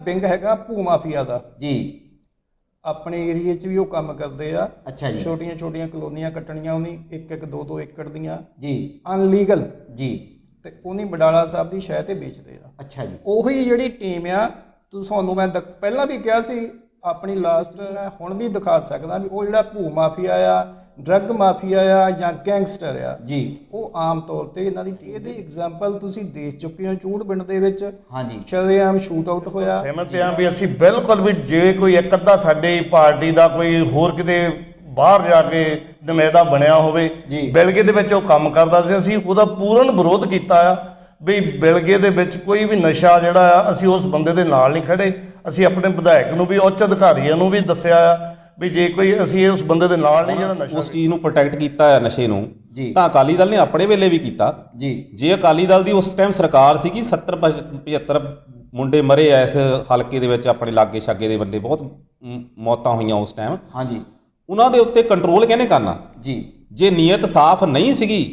Wing ਹੈਗਾ ਭੂ mafia ਦਾ जी ਆਪਣੇ ਏਰੀਏ 'ਚ ਵੀ ਉਹ ਕੰਮ ਕਰਦੇ ਆ। अच्छा जी ਛੋਟੀਆਂ ਛੋਟੀਆਂ ਕਲੋਨੀਆਂ ਕੱਟਣੀਆਂ ਉਹਨੀ 1-1 2-2 ਏਕੜ ਦੀਆਂ जी ਅਨਲੀਗਲ जी ਤੇ ਉਹਨੀ ਬਡਾਲਾ ਸਾਹਿਬ ਦੀ ਸ਼ਹਿ ਤੇ ਵੇਚਦੇ ਆ। अच्छा जी ਉਹੀ ਜਿਹੜੀ ਟੀਮ ਆ ਤੁਹਾਨੂੰ ਮੈਂ ਪਹਿਲਾਂ ਵੀ ਕਿਹਾ ਸੀ ਆਪਣੀ ਲਾਸਟ ਹੁਣ ਵੀ ਦਿਖਾ ਸਕਦਾ ਵੀ ਉਹ ਜਿਹੜਾ ਭੂ ਮਾਫੀਆ ਆ ਡਰੱਗ ਮਾਫੀਆ ਆ ਜਾਂ ਗੈਂਗਸਟਰ ਆ जी ਉਹ ਆਮ ਤੌਰ ਤੇ ਇਹਨਾਂ ਦੀ ਇਹਦੀ ਐਗਜ਼ਾਮਪਲ ਤੁਸੀਂ ਦੇਖ ਚੁੱਕੇ ਹੋ ਚੂੜ ਪਿੰਡ ਦੇ ਵਿੱਚ हाँ जी ਸ਼ਰੇਆਮ ਸ਼ੂਟ ਆਊਟ ਹੋਇਆ। ਸਹਿਮਤ ਹਾਂ ਵੀ ਅਸੀਂ ਬਿਲਕੁਲ ਵੀ ਜੇ ਕੋਈ ਇੱਕ ਅੱਧਾ ਸਾਡੀ ਪਾਰਟੀ ਦਾ ਕੋਈ ਹੋਰ ਕਿਤੇ ਬਾਹਰ ਜਾ ਕੇ ਨੁਮਾਇੰਦਾ ਬਣਿਆ ਹੋਵੇ ਜੀ। ਬਿਲਗੇ ਦੇ ਵਿੱਚ ਉਹ ਕੰਮ ਕਰਦਾ ਸੀ ਅਸੀਂ ਉਹਦਾ ਪੂਰਨ ਵਿਰੋਧ ਕੀਤਾ ਆ ਵੀ ਬਿਲਗੇ ਦੇ ਵਿੱਚ ਕੋਈ ਵੀ ਨਸ਼ਾ ਜਿਹੜਾ ਆ ਅਸੀਂ ਉਸ ਬੰਦੇ ਦੇ ਨਾਲ ਨਹੀਂ ਖੜੇ। ਅਸੀਂ ਆਪਣੇ ਵਿਧਾਇਕ ਨੂੰ ਵੀ ਉੱਚ ਅਧਿਕਾਰੀਆਂ ਨੂੰ ਵੀ ਦੱਸਿਆ ਆ ਵੀ ਜੇ ਕੋਈ ਅਸੀਂ ਉਸ ਬੰਦੇ ਦੇ ਨਾਲ ਨਹੀਂ ਜਿਹੜਾ ਨਸ਼ਾ ਉਸ ਚੀਜ਼ ਨੂੰ ਪ੍ਰੋਟੈਕਟ ਕੀਤਾ ਹੈ ਨਸ਼ੇ ਨੂੰ ਜੀ ਤਾਂ ਅਕਾਲੀ ਦਲ ਨੇ ਆਪਣੇ ਵੇਲੇ ਵੀ ਕੀਤਾ। जी ਜੇ ਅਕਾਲੀ ਦਲ ਦੀ ਉਸ ਟਾਈਮ ਸਰਕਾਰ ਸੀਗੀ 70-75 ਮੁੰਡੇ ਮਰੇ ਐ ਇਸ ਹਲਕੇ ਦੇ ਵਿੱਚ ਆਪਣੇ ਲਾਗੇ ਛਾਗੇ ਦੇ ਬੰਦੇ ਬਹੁਤ ਮੌਤਾਂ ਹੋਈਆਂ ਉਸ ਟਾਈਮ। हाँ जी ਉਹਨਾਂ ਦੇ ਉੱਤੇ ਕੰਟਰੋਲ ਕਿਹਨੇ ਕਰਨਾ जी ਜੇ ਨੀਅਤ ਸਾਫ਼ ਨਹੀਂ ਸੀਗੀ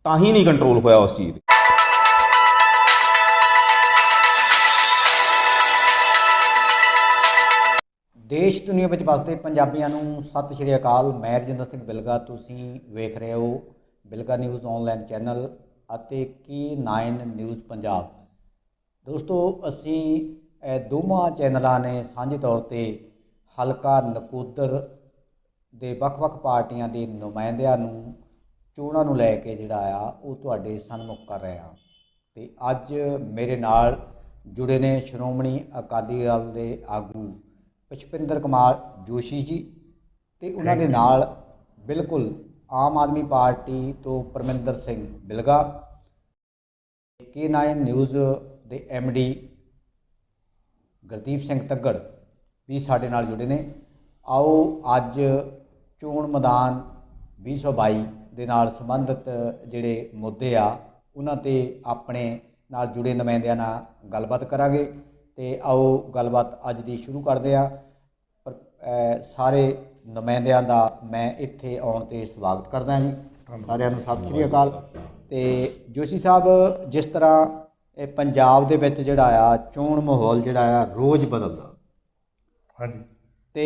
ਤਾਂ ਹੀ ਨਹੀਂ ਕੰਟਰੋਲ ਹੋਇਆ ਉਸ ਚੀਜ਼ 'ਤੇ। ਦੇਸ਼ ਦੁਨੀਆ ਵਿੱਚ ਵਸਦੇ ਪੰਜਾਬੀਆਂ ਨੂੰ ਸਤਿ ਸ਼੍ਰੀ ਅਕਾਲ। ਮੈਂ ਰਜਿੰਦਰ ਸਿੰਘ ਬਿਲਗਾ। ਤੁਸੀਂ ਵੇਖ ਰਹੇ ਹੋ ਬਿਲਗਾ ਨਿਊਜ਼ ਆਨਲਾਈਨ ਚੈਨਲ ਅਤੇ K9 ਨਿਊਜ਼ ਪੰਜਾਬ। ਦੋਸਤੋ ਅਸੀਂ ਦੋਵਾਂ ਚੈਨਲਾਂ ਨੇ ਸਾਂਝੇ ਤੌਰ ਤੇ ਹਲਕਾ ਨਕੋਦਰ ਦੇ ਵੱਖ-ਵੱਖ ਪਾਰਟੀਆਂ ਦੇ ਨੁਮਾਇੰਦਿਆਂ ਨੂੰ ਚੋਣਾਂ ਨੂੰ ਲੈ ਕੇ ਜਿਹੜਾ ਆ ਉਹ ਤੁਹਾਡੇ ਸਨਮੁਖ ਕਰ ਰਹੇ ਹਾਂ। ਤੇ ਅੱਜ ਮੇਰੇ ਨਾਲ ਜੁੜੇ ਨੇ ਸ਼੍ਰੋਮਣੀ ਅਕਾਲੀ ਦਲ ਦੇ ਆਗੂ ਪੁਸ਼ਪਿੰਦਰ ਕੁਮਾਰ ਜੋਸ਼ੀ ਜੀ ਤੇ ਉਹਨਾਂ ਦੇ ਨਾਲ ਬਿਲਕੁਲ ਆਮ ਆਦਮੀ ਪਾਰਟੀ ਤੋਂ ਪਰਮਿੰਦਰ ਸਿੰਘ ਬਿਲਗਾ, K9 ਨਿਊਜ਼ ਦੇ MD ਗੁਰਦੀਪ ਸਿੰਘ ਤੱਗੜ ਵੀ ਸਾਡੇ ਨਾਲ ਜੁੜੇ ਨੇ। ਆਓ ਅੱਜ ਚੋਣ ਮੈਦਾਨ 2022 ਦੇ ਨਾਲ ਸੰਬੰਧਿਤ ਜਿਹੜੇ ਮੁੱਦੇ ਆ ਉਹਨਾਂ ਤੇ ਆਪਣੇ ਨਾਲ ਜੁੜੇ ਨੁਮਾਇੰਦਿਆਂ ਨਾਲ ਗੱਲਬਾਤ ਕਰਾਂਗੇ। ਤੇ ਆਓ ਗੱਲਬਾਤ ਅੱਜ ਦੀ ਸ਼ੁਰੂ ਕਰਦੇ ਹਾਂ। ਪਰ ਸਾਰੇ ਨੁਮਾਇੰਦਿਆਂ ਦਾ ਮੈਂ ਇੱਥੇ ਆਉਣ ਤੇ ਸਵਾਗਤ ਕਰਦਾ ਜੀ। ਸਾਰਿਆਂ ਨੂੰ ਸਤਿ ਸ਼੍ਰੀ ਅਕਾਲ। ਤੇ ਜੋਸ਼ੀ ਸਾਹਿਬ, ਜਿਸ ਤਰ੍ਹਾਂ ਇਹ ਪੰਜਾਬ ਦੇ ਵਿੱਚ ਜਿਹੜਾ ਆ ਚੋਣ ਮਾਹੌਲ ਜਿਹੜਾ ਆ ਰੋਜ਼ ਬਦਲਦਾ, ਹਾਂਜੀ, ਤੇ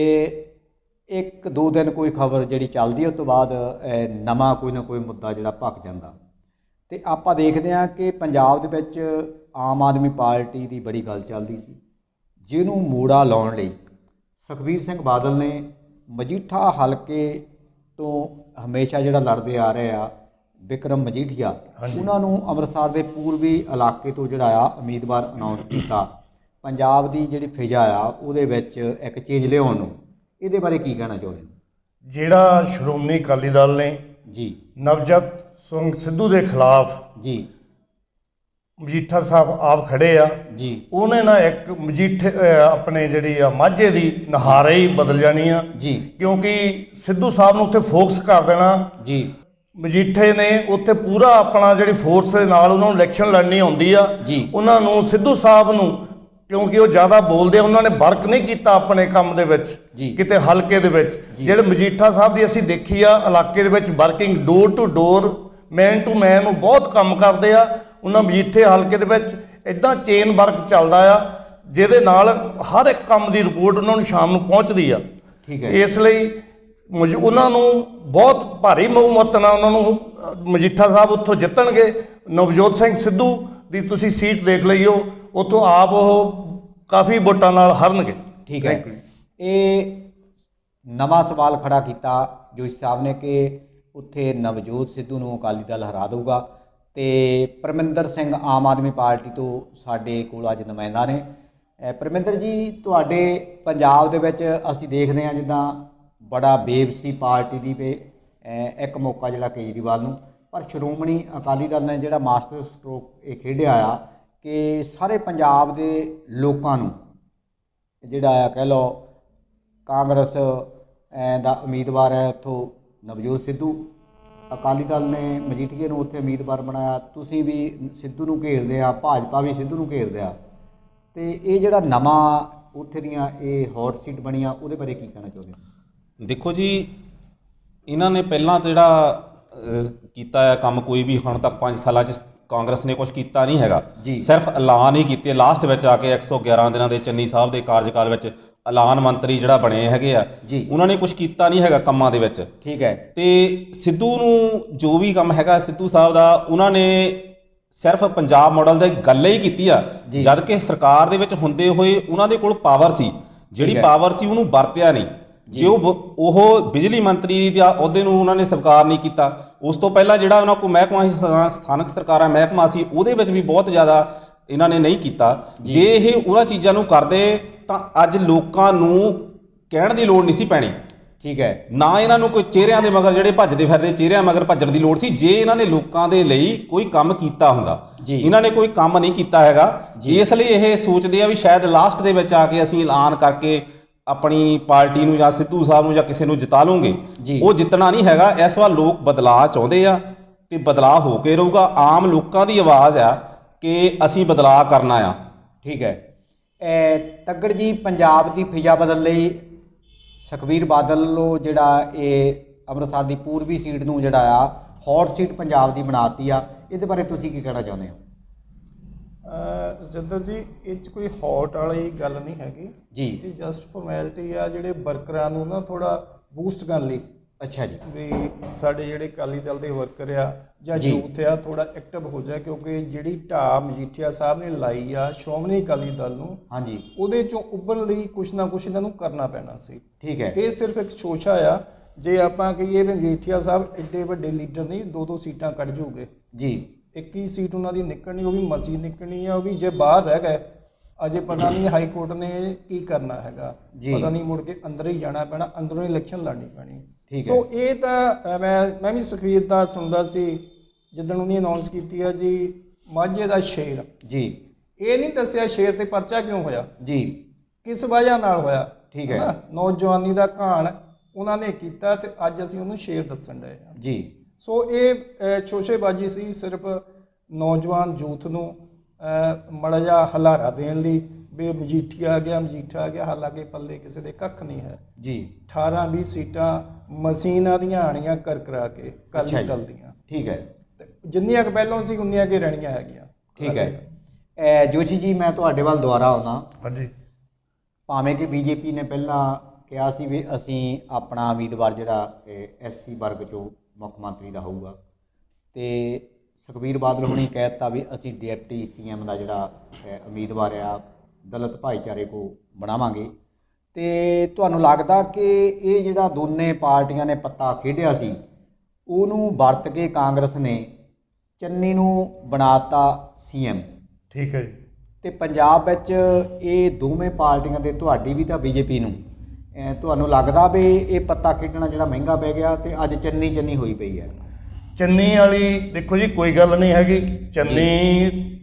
ਇੱਕ ਦੋ ਦਿਨ ਕੋਈ ਖਬਰ ਜਿਹੜੀ ਚੱਲਦੀ ਉਸ ਤੋਂ ਬਾਅਦ ਨਵਾਂ ਕੋਈ ਨਾ ਕੋਈ ਮੁੱਦਾ ਜਿਹੜਾ ਭਖ ਜਾਂਦਾ। ਤੇ ਆਪਾਂ ਦੇਖਦੇ ਹਾਂ ਕਿ ਪੰਜਾਬ ਦੇ ਵਿੱਚ ਆਮ ਆਦਮੀ ਪਾਰਟੀ ਦੀ ਬੜੀ ਗੱਲ ਚੱਲਦੀ ਸੀ, ਜਿਹਨੂੰ ਮੋੜਾ ਲਾਉਣ ਲਈ ਸੁਖਬੀਰ ਸਿੰਘ ਬਾਦਲ ਨੇ ਮਜੀਠਾ ਹਲਕੇ ਤੋਂ ਹਮੇਸ਼ਾ ਜਿਹੜਾ ਲੜਦੇ ਆ ਰਹੇ ਆ ਵਿਕਰਮ ਮਜੀਠੀਆ, ਉਹਨਾਂ ਨੂੰ ਅੰਮ੍ਰਿਤਸਰ ਦੇ ਪੂਰਬੀ ਇਲਾਕੇ ਤੋਂ ਜਿਹੜਾ ਆ ਉਮੀਦਵਾਰ ਅਨਾਉਂਸ ਕੀਤਾ। ਪੰਜਾਬ ਦੀ ਜਿਹੜੀ ਫਿਜ਼ਾ ਆ ਉਹਦੇ ਵਿੱਚ ਇੱਕ ਚੇਂਜ ਲਿਆਉਣ ਨੂੰ, ਇਹਦੇ ਬਾਰੇ ਕੀ ਕਹਿਣਾ ਚਾਹੁੰਦੇ ਹੋ? ਜਿਹੜਾ ਸ਼੍ਰੋਮਣੀ ਅਕਾਲੀ ਦਲ ਨੇ ਜੀ ਨਵਜੋਤ ਸਿੰਘ ਸਿੱਧੂ ਦੇ ਖਿਲਾਫ ਜੀ ਮਜੀਠਾ ਸਾਹਿਬ ਆਪ ਖੜੇ ਆ, ਜੀ ਉਹਨੇ ਨਾ ਇੱਕ ਮਜੀਠੇ ਆਪਣੇ ਜਿਹੜੀ ਆ ਮਾਝੇ ਦੀ ਨਹਾਰੇ ਹੀ ਬਦਲ ਜਾਣੀ ਆ। ਜੀ ਕਿਉਂਕਿ ਸਿੱਧੂ ਸਾਹਿਬ ਨੂੰ ਉੱਥੇ ਫੋਕਸ ਕਰ ਦੇਣਾ। ਜੀ ਮਜੀਠੇ ਨੇ ਉੱਥੇ ਪੂਰਾ ਆਪਣਾ ਜਿਹੜੀ ਫੋਰਸ ਦੇ ਨਾਲ ਉਹਨਾਂ ਨੂੰ ਇਲੈਕਸ਼ਨ ਲੜਨੀ ਆਉਂਦੀ ਆ। ਜੀ ਉਹਨਾਂ ਨੂੰ ਸਿੱਧੂ ਸਾਹਿਬ ਨੂੰ ਕਿਉਂਕਿ ਉਹ ਜ਼ਿਆਦਾ ਬੋਲਦੇ ਆ, ਉਹਨਾਂ ਨੇ ਵਰਕ ਨਹੀਂ ਕੀਤਾ ਆਪਣੇ ਕੰਮ ਦੇ ਵਿੱਚ ਜੀ। ਕਿਤੇ ਹਲਕੇ ਦੇ ਵਿੱਚ। ਜਿਹੜੇ ਮਜੀਠਾ ਸਾਹਿਬ ਦੀ ਅਸੀਂ ਦੇਖੀ ਆ ਇਲਾਕੇ ਦੇ ਵਿੱਚ working door to door man to man ਨੂੰ ਬਹੁਤ ਕੰਮ ਕਰਦੇ ਆ। ਉਹਨਾਂ ਮਜੀਠੇ ਹਲਕੇ ਦੇ ਵਿੱਚ ਇਦਾਂ ਚੇਨ ਵਰਕ ਚੱਲਦਾ ਆ ਜਿਹਦੇ ਨਾਲ ਹਰ ਇੱਕ ਕੰਮ ਦੀ ਰਿਪੋਰਟ ਉਹਨਾਂ ਨੂੰ ਸ਼ਾਮ ਨੂੰ ਪਹੁੰਚਦੀ ਆ। ਠੀਕ ਹੈ। ਇਸ ਲਈ ਉਹਨਾਂ ਨੂੰ ਬਹੁਤ ਭਾਰੀ ਬਹੁਮਤ ਨਾਲ ਉਹਨਾਂ ਨੂੰ ਮਜੀਠਾ ਸਾਹਿਬ ਉੱਥੋਂ ਜਿੱਤਣਗੇ। ਨਵਜੋਤ ਸਿੰਘ ਸਿੱਧੂ ਦੀ ਤੁਸੀਂ ਸੀਟ ਦੇਖ ਲਈਓ, ਉੱਥੋਂ ਆਪ ਉਹ ਕਾਫੀ ਵੋਟਾਂ ਨਾਲ ਹਾਰਨਗੇ। ਠੀਕ ਹੈ। ਇਹ ਨਵਾਂ ਸਵਾਲ ਖੜਾ ਕੀਤਾ ਜੋਸ਼ੀ ਸਾਹਿਬ ਨੇ ਕਿ ਉੱਥੇ ਨਵਜੋਤ ਸਿੱਧੂ ਨੂੰ ਅਕਾਲੀ ਦਲ ਹਰਾ ਦੇਊਗਾ। ਤੇ ਪਰਮਿੰਦਰ ਸਿੰਘ ਆਮ ਆਦਮੀ ਪਾਰਟੀ ਤੋਂ ਸਾਡੇ ਕੋਲ ਅੱਜ ਨੁਮਾਇੰਦਾ ਨੇ। ਪਰਮਿੰਦਰ ਜੀ, ਤੁਹਾਡੇ ਪੰਜਾਬ ਦੇ ਵਿੱਚ ਅਸੀਂ ਦੇਖਦੇ ਹਾਂ ਜਿੱਦਾਂ ਬੜਾ ਵੇਵ ਸੀ ਪਾਰਟੀ ਦੀ ਵੀ ਇੱਕ ਮੌਕਾ ਜਿਹੜਾ ਕੇਜਰੀਵਾਲ ਨੂੰ, ਪਰ ਸ਼੍ਰੋਮਣੀ ਅਕਾਲੀ ਦਲ ਨੇ ਜਿਹੜਾ ਮਾਸਟਰ ਸਟ੍ਰੋਕ ਇਹ ਖੇਡਿਆ ਆ ਕਿ ਸਾਰੇ ਪੰਜਾਬ ਦੇ ਲੋਕਾਂ ਨੂੰ ਜਿਹੜਾ ਆ ਕਹਿ ਲਓ ਕਾਂਗਰਸ ਦਾ ਉਮੀਦਵਾਰ ਹੈ ਉੱਥੋਂ ਨਵਜੋਤ ਸਿੱਧੂ, ਅਕਾਲੀ ਦਲ ਨੇ ਮਜੀਠੀਏ ਨੂੰ ਉੱਥੇ ਉਮੀਦਵਾਰ ਬਣਾਇਆ। ਤੁਸੀਂ ਵੀ ਸਿੱਧੂ ਨੂੰ ਘੇਰਦੇ ਆ, ਭਾਜਪਾ ਵੀ ਸਿੱਧੂ ਨੂੰ ਘੇਰਦੇ ਆ। ਤੇ ਇਹ ਜਿਹੜਾ ਨਵਾਂ ਉੱਥੇ ਦੀਆਂ ਇਹ ਹੌਟ ਸੀਟ ਬਣੀਆਂ ਉਹਦੇ ਬਾਰੇ ਕੀ ਕਹਿਣਾ ਚਾਹੁੰਦੇ ਹੋ? ਦੇਖੋ ਜੀ, ਇਹਨਾਂ ਨੇ ਪਹਿਲਾਂ ਜਿਹੜਾ ਕੀਤਾ ਹੈ ਕੰਮ ਕੋਈ ਵੀ ਹੁਣ ਤੱਕ 5 ਸਾਲਾਂ 'ਚ ਕਾਂਗਰਸ ਨੇ ਕੁਝ ਕੀਤਾ ਨਹੀਂ ਹੈਗਾ, ਜੀ। ਸਿਰਫ ਐਲਾਨ ਹੀ ਕੀਤੇ। ਲਾਸਟ ਵਿੱਚ ਆ ਕੇ 111 ਦਿਨਾਂ ਦੇ ਚੰਨੀ ਸਾਹਿਬ ਦੇ ਕਾਰਜਕਾਲ ਵਿੱਚ ਐਲਾਨ ਮੰਤਰੀ ਜਿਹੜਾ ਬਣੇ ਹੈਗੇ ਆ, ਜੀ। ਉਹਨਾਂ ਨੇ ਕੁਝ ਕੀਤਾ ਨਹੀਂ ਹੈਗਾ ਕੰਮਾਂ ਦੇ ਵਿੱਚ। ਠੀਕ ਹੈ। ਤੇ ਸਿੱਧੂ ਨੂੰ ਜੋ ਵੀ ਕੰਮ ਹੈਗਾ ਸਿੱਧੂ ਸਾਹਿਬ ਦਾ, ਉਹਨਾਂ ਨੇ ਸਿਰਫ ਪੰਜਾਬ ਮਾਡਲ ਦੀ ਗੱਲ ਹੀ ਕੀਤੀ ਆ, ਜੀ। ਜਦ ਕਿ ਸਰਕਾਰ ਦੇ ਵਿੱਚ ਹੁੰਦੇ ਹੋਏ ਉਹਨਾਂ ਦੇ ਕੋਲ ਪਾਵਰ ਸੀ, ਜਿਹੜੀ ਹੈ। ਪਾਵਰ ਸੀ ਉਹਨੂੰ ਵਰਤਿਆ ਨਹੀਂ। ਜੇ ਉਹ ਬਿਜਲੀ ਮੰਤਰੀ ਦਾ ਅਹੁਦੇ ਨੂੰ ਉਹਨਾਂ ਨੇ ਸਵੀਕਾਰ ਨਹੀਂ ਕੀਤਾ। ਉਸ ਤੋਂ ਪਹਿਲਾਂ ਜਿਹੜਾ ਉਹਨਾਂ ਕੋਲ ਮਹਿਕਮਾ ਸੀ, ਸਥਾਨਕ ਸਰਕਾਰਾਂ ਮਹਿਕਮਾ ਸੀ, ਉਹਦੇ ਵਿੱਚ ਵੀ ਬਹੁਤ ਜ਼ਿਆਦਾ ਇਹਨਾਂ ਨੇ ਨਹੀਂ ਕੀਤਾ। ਜੇ ਇਹ ਉਹਨਾਂ ਚੀਜ਼ਾਂ ਨੂੰ ਕਰਦੇ ਤਾਂ ਅੱਜ ਲੋਕਾਂ ਨੂੰ ਕਹਿਣ ਦੀ ਲੋੜ ਨਹੀਂ ਸੀ ਪੈਣੀ। ਠੀਕ ਹੈ। ਨਾ ਇਹਨਾਂ ਨੂੰ ਕੋਈ ਚਿਹਰਿਆਂ ਦੇ ਮਗਰ, ਜਿਹੜੇ ਭੱਜਦੇ ਫਿਰਦੇ ਚਿਹਰਿਆਂ ਮਗਰ ਭੱਜਣ ਦੀ ਲੋੜ ਸੀ। ਜੇ ਇਹਨਾਂ ਨੇ ਲੋਕਾਂ ਦੇ ਲਈ ਕੋਈ ਕੰਮ ਕੀਤਾ ਹੁੰਦਾ, ਇਹਨਾਂ ਨੇ ਕੋਈ ਕੰਮ ਨਹੀਂ ਕੀਤਾ ਹੈਗਾ। ਇਸ ਲਈ ਇਹ ਸੋਚਦੇ ਆ ਵੀ ਸ਼ਾਇਦ ਲਾਸਟ ਦੇ ਵਿੱਚ ਆ ਕੇ ਅਸੀਂ ਐਲਾਨ ਕਰਕੇ ਆਪਣੀ ਪਾਰਟੀ ਨੂੰ ਜਾਂ ਸਿੱਧੂ ਸਾਹਿਬ ਨੂੰ ਜਾਂ ਕਿਸੇ ਨੂੰ ਜਿਤਾ ਲੂੰਗੇ। ਉਹ ਜਿੱਤਣਾ ਨਹੀਂ ਹੈਗਾ। ਇਸ ਵਾਰ ਲੋਕ ਬਦਲਾਅ ਚਾਹੁੰਦੇ ਆ ਤੇ ਬਦਲਾਅ ਹੋ ਕੇ ਰਹੂਗਾ। ਆਮ ਲੋਕਾਂ ਦੀ ਆਵਾਜ਼ ਆ ਕਿ ਅਸੀਂ ਬਦਲਾਅ ਕਰਨਾ ਆ। ਠੀਕ ਹੈ। ਤੱਗੜ ਜੀ, ਪੰਜਾਬ ਦੀ ਫਿਜ਼ਾ ਬਦਲ ਲਈ ਸੁਖਬੀਰ ਬਾਦਲ ਨੂੰ ਜਿਹੜਾ ਇਹ ਅੰਮ੍ਰਿਤਸਰ ਦੀ ਪੂਰਬੀ ਸੀਟ ਨੂੰ ਜਿਹੜਾ ਆ ਹੌਟ ਸੀਟ ਪੰਜਾਬ ਦੀ ਬਣਾਤੀ ਆ, ਇਹਦੇ ਬਾਰੇ ਤੁਸੀਂ ਕੀ ਕਹਿਣਾ ਚਾਹੁੰਦੇ ਹੋ? ਰਜਿੰਦਰ ਜੀ, ਇਹ 'ਚ ਕੋਈ ਹੌਟ ਵਾਲੀ ਗੱਲ ਨਹੀਂ ਹੈਗੀ ਜੀ। ਇਹ ਜਸਟ ਫਾਰਮੈਲਿਟੀ ਆ, ਜਿਹੜੇ ਵਰਕਰਾਂ ਨੂੰ ਨਾ ਥੋੜਾ ਬੂਸਟ ਕਰਨ ਲਈ। ਅੱਛਾ ਜੀ। ਵੀ ਸਾਡੇ ਜਿਹੜੇ ਅਕਾਲੀ ਦਲ ਦੇ ਵਰਕਰ ਆ ਜਾਂ ਯੂਥ ਆ, ਥੋੜਾ ਐਕਟਿਵ ਹੋ ਜਾਏ, ਕਿਉਂਕਿ ਜਿਹੜੀ ਢਾਹ ਮਜੀਠੀਆ ਸਾਹਿਬ ਨੇ ਲਾਈ ਆ ਸ਼੍ਰੋਮਣੀ ਅਕਾਲੀ ਦਲ ਨੂੰ, ਹਾਂਜੀ, ਉਹਦੇ ਚੋਂ ਉੱਭਰਨ ਲਈ ਕੁਛ ਨਾ ਕੁਛ ਇਹਨਾਂ ਨੂੰ ਕਰਨਾ ਪੈਣਾ ਸੀ। ਠੀਕ ਹੈ। ਇਹ ਸਿਰਫ ਇੱਕ ਸ਼ੋਸ਼ਾ ਆ। ਜੇ ਆਪਾਂ ਕਹੀਏ ਵੀ ਮਜੀਠੀਆ ਸਾਹਿਬ ਐਡੇ ਵੱਡੇ ਲੀਡਰ ਨਹੀਂ, 2-2 ਸੀਟਾਂ ਕੱਢ ਜੂਗੇ ਜੀ। 21 ਸੀਟ ਉਹਨਾਂ ਦੀ ਨਿਕਲਣੀ, ਉਹ ਵੀ ਮਸੀ ਨਿਕਲਣੀ ਆ। ਉਹ ਵੀ ਜੇ ਬਾਹਰ ਰਹਿ ਗਏ, ਅਜੇ ਪਤਾ ਨਹੀਂ ਹਾਈ ਕੋਰਟ ਨੇ ਕੀ ਕਰਨਾ ਹੈਗਾ, ਪਤਾ ਨਹੀਂ ਮੁੜ ਕੇ ਅੰਦਰ ਹੀ ਜਾਣਾ ਪੈਣਾ, ਅੰਦਰੋਂ ਹੀ ਇਲੈਕਸ਼ਨ ਲੜਨੀ ਪੈਣੀ। ਠੀਕ ਹੈ। ਸੋ ਇਹ ਤਾਂ ਮੈਂ ਵੀ ਸੁਖਬੀਰ ਦਾ ਸੁਣਦਾ ਸੀ ਜਿੱਦਣ ਉਹਨੇ ਅਨਾਉਂਸ ਕੀਤੀ ਆ ਜੀ ਮਾਝੇ ਦਾ ਸ਼ੇਰ ਜੀ। ਇਹ ਨਹੀਂ ਦੱਸਿਆ ਸ਼ੇਰ ਤੇ ਪਰਚਾ ਕਿਉਂ ਹੋਇਆ ਜੀ। ਕਿਸ ਵਜ੍ਹਾ ਨਾਲ ਹੋਇਆ। ਠੀਕ ਹੈ। ਨੌਜਵਾਨੀ ਦਾ ਘਾਣ ਉਹਨਾਂ ਨੇ ਕੀਤਾ ਤੇ ਅੱਜ ਅਸੀਂ ਉਹਨੂੰ ਸ਼ੇਰ ਦੱਸਣ ਡਏ ਆ ਜੀ। ਸੋ ਇਹ ਸ਼ੋਸ਼ੇਬਾਜ਼ੀ ਸੀ, ਸਿਰਫ ਨੌਜਵਾਨ ਯੂਥ ਨੂੰ ਮਾੜਾ ਜਿਹਾ ਹਲਾਰਾ ਦੇਣ ਲਈ ਵੀ ਮਜੀਠੀਆ ਆ ਗਿਆ, ਮਜੀਠਾ ਆ ਗਿਆ। ਹਾਲਾਂਕਿ ਪੱਲੇ ਕਿਸੇ ਦੇ ਕੱਖ ਨਹੀਂ ਹੈ ਜੀ। 18-20 ਸੀਟਾਂ ਮਸ਼ੀਨਾਂ ਦੀਆਂ ਆਣੀਆਂ ਕਰਾ ਕੇ ਅਕਾਲੀ ਦਲ ਦੀਆਂ। ਠੀਕ ਹੈ। ਜਿੰਨੀਆਂ ਕੁ ਪਹਿਲਾਂ ਸੀ ਉਨੀਆਂ ਕਿ ਰਹਿਣੀਆਂ ਹੈਗੀਆਂ। ਠੀਕ ਹੈ। ਜੋਸ਼ੀ ਜੀ, ਮੈਂ ਤੁਹਾਡੇ ਵੱਲ ਦੁਬਾਰਾ ਆਉਣਾ। ਹਾਂਜੀ। ਭਾਵੇਂ ਕਿ ਬੀਜੇਪੀ ਨੇ ਪਹਿਲਾਂ ਕਿਹਾ ਸੀ ਵੀ ਅਸੀਂ ਆਪਣਾ ਉਮੀਦਵਾਰ ਜਿਹੜਾ ਐਸਸੀ ਵਰਗ ਚੋਂ ਮੁੱਖ ਮੰਤਰੀ ਦਾ ਹੋਊਗਾ, ਤੇ ਸੁਖਬੀਰ ਬਾਦਲ ਹੁਣੀ ਕਹਿ ਦਿੱਤਾ ਵੀ ਅਸੀਂ ਡਿਪਟੀ ਸੀਐਮ ਦਾ ਜਿਹੜਾ ਉਮੀਦਵਾਰ ਆ ਦਲਿਤ ਭਾਈਚਾਰੇ ਕੋ ਬਣਾਵਾਂਗੇ। ਤੇ ਤੁਹਾਨੂੰ ਲੱਗਦਾ ਕਿ ਇਹ ਜਿਹੜਾ ਦੋਨੇ ਪਾਰਟੀਆਂ ਨੇ ਪੱਤਾ ਖੇਡਿਆ ਸੀ, ਉਹਨੂੰ ਵਰਤ ਕੇ ਕਾਂਗਰਸ ਨੇ ਚੰਨੀ ਨੂੰ ਬਣਾਤਾ ਸੀਐਮ? ਠੀਕ ਹੈ ਜੀ। ਤੇ ਪੰਜਾਬ ਵਿੱਚ ਇਹ ਦੋਵੇਂ ਪਾਰਟੀਆਂ ਦੇ, ਤੁਹਾਡੀ ਵੀ ਤਾਂ ਬੀਜੇਪੀ ਨੂੰ, ਤੁਹਾਨੂੰ ਲੱਗਦਾ ਵੀ ਇਹ ਪੱਤਾ ਖੇਡਣਾ ਜਿਹੜਾ ਮਹਿੰਗਾ ਪੈ ਗਿਆ ਤੇ ਅੱਜ ਚੰਨੀ ਹੋਈ ਪਈ ਹੈ? ਚੰਨੀ ਵਾਲੀ ਦੇਖੋ ਜੀ, ਕੋਈ ਗੱਲ ਨਹੀਂ ਹੈਗੀ। ਚੰਨੀ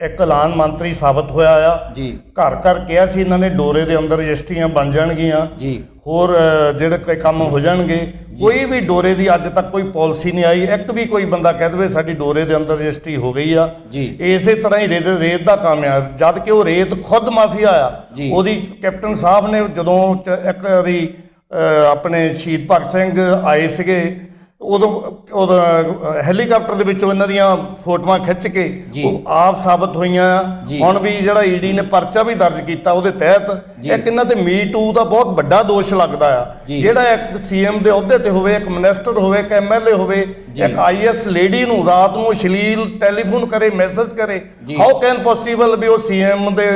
ਇੱਕ ਐਲਾਨ ਮੰਤਰੀ ਸਾਬਤ ਹੋਇਆ ਆ ਜੀ। ਘਰ ਘਰ ਕਿਹਾ ਸੀ ਇਹਨਾਂ ਨੇ ਡੋਰੇ ਦੇ ਅੰਦਰ ਰਜਿਸਟਰੀਆਂ ਬਣ ਜਾਣਗੀਆਂ ਜੀ। ਹੋਰ ਜਿਹੜੇ ਕੋਈ ਕੰਮ ਹੋ ਜਾਣਗੇ। ਕੋਈ ਵੀ ਡੋਰੇ ਦੀ ਅੱਜ ਤੱਕ ਕੋਈ ਪਾਲਿਸੀ ਨਹੀਂ ਆਈ। ਇੱਕ ਵੀ ਕੋਈ ਬੰਦਾ ਕਹਿ ਦੇਵੇ ਸਾਡੀ ਡੋਰੇ ਦੇ ਅੰਦਰ ਰਜਿਸਟਰੀ ਹੋ ਗਈ ਆ। ਇਸੇ ਤਰ੍ਹਾਂ ਹੀ ਰੇਤ ਦਾ ਕੰਮ ਆ, ਜਦ ਕਿ ਉਹ ਰੇਤ ਖੁਦ ਮਾਫੀਆ ਆ। ਉਹਦੀ ਕੈਪਟਨ ਸਾਹਿਬ ਨੇ ਜਦੋਂ ਇੱਕ ਵਾਰੀ ਆਪਣੇ ਸ਼ਹੀਦ ਭਗਤ ਸਿੰਘ ਆਏ ਸੀਗੇ, ਉਦੋਂ ਹੈਲੀਕਾਪਟਰ ਦੇ ਵਿੱਚੋਂ ਇਹਨਾਂ ਦੀਆਂ ਫੋਟੋਆਂ ਖਿੱਚ ਕੇ ਉਹ ਆਪ ਸਾਬਤ ਹੋਈਆਂ। ਹੁਣ ਵੀ ਜਿਹੜਾ ਈਡੀ ਨੇ ਪਰਚਾ ਵੀ ਦਰਜ ਕੀਤਾ ਉਹਦੇ ਤਹਿਤ। ਇੱਕ ਇਹਨਾਂ ਤੇ ਮੀ ਟੂ ਦਾ ਬਹੁਤ ਵੱਡਾ ਦੋਸ਼ ਲੱਗਦਾ ਆ। ਜਿਹੜਾ ਇੱਕ ਸੀਐਮ ਦੇ ਅਹੁਦੇ ਤੇ ਹੋਵੇ, ਇੱਕ ਮਿਨਿਸਟਰ ਹੋਵੇ, ਇੱਕ ਐਮਐਲਏ ਹੋਵੇ, ਇੱਕ ਆਈਐਸ ਲੇਡੀ ਨੂੰ ਰਾਤ ਨੂੰ ਅਸ਼ਲੀਲ ਟੈਲੀਫੋਨ ਕਰੇ, ਮੈਸੇਜ ਕਰੇ, ਹਾਊ ਕੈਨ ਪੋਸੀਬਲ ਵੀ ਉਹ ਸੀਐਮ ਦੇ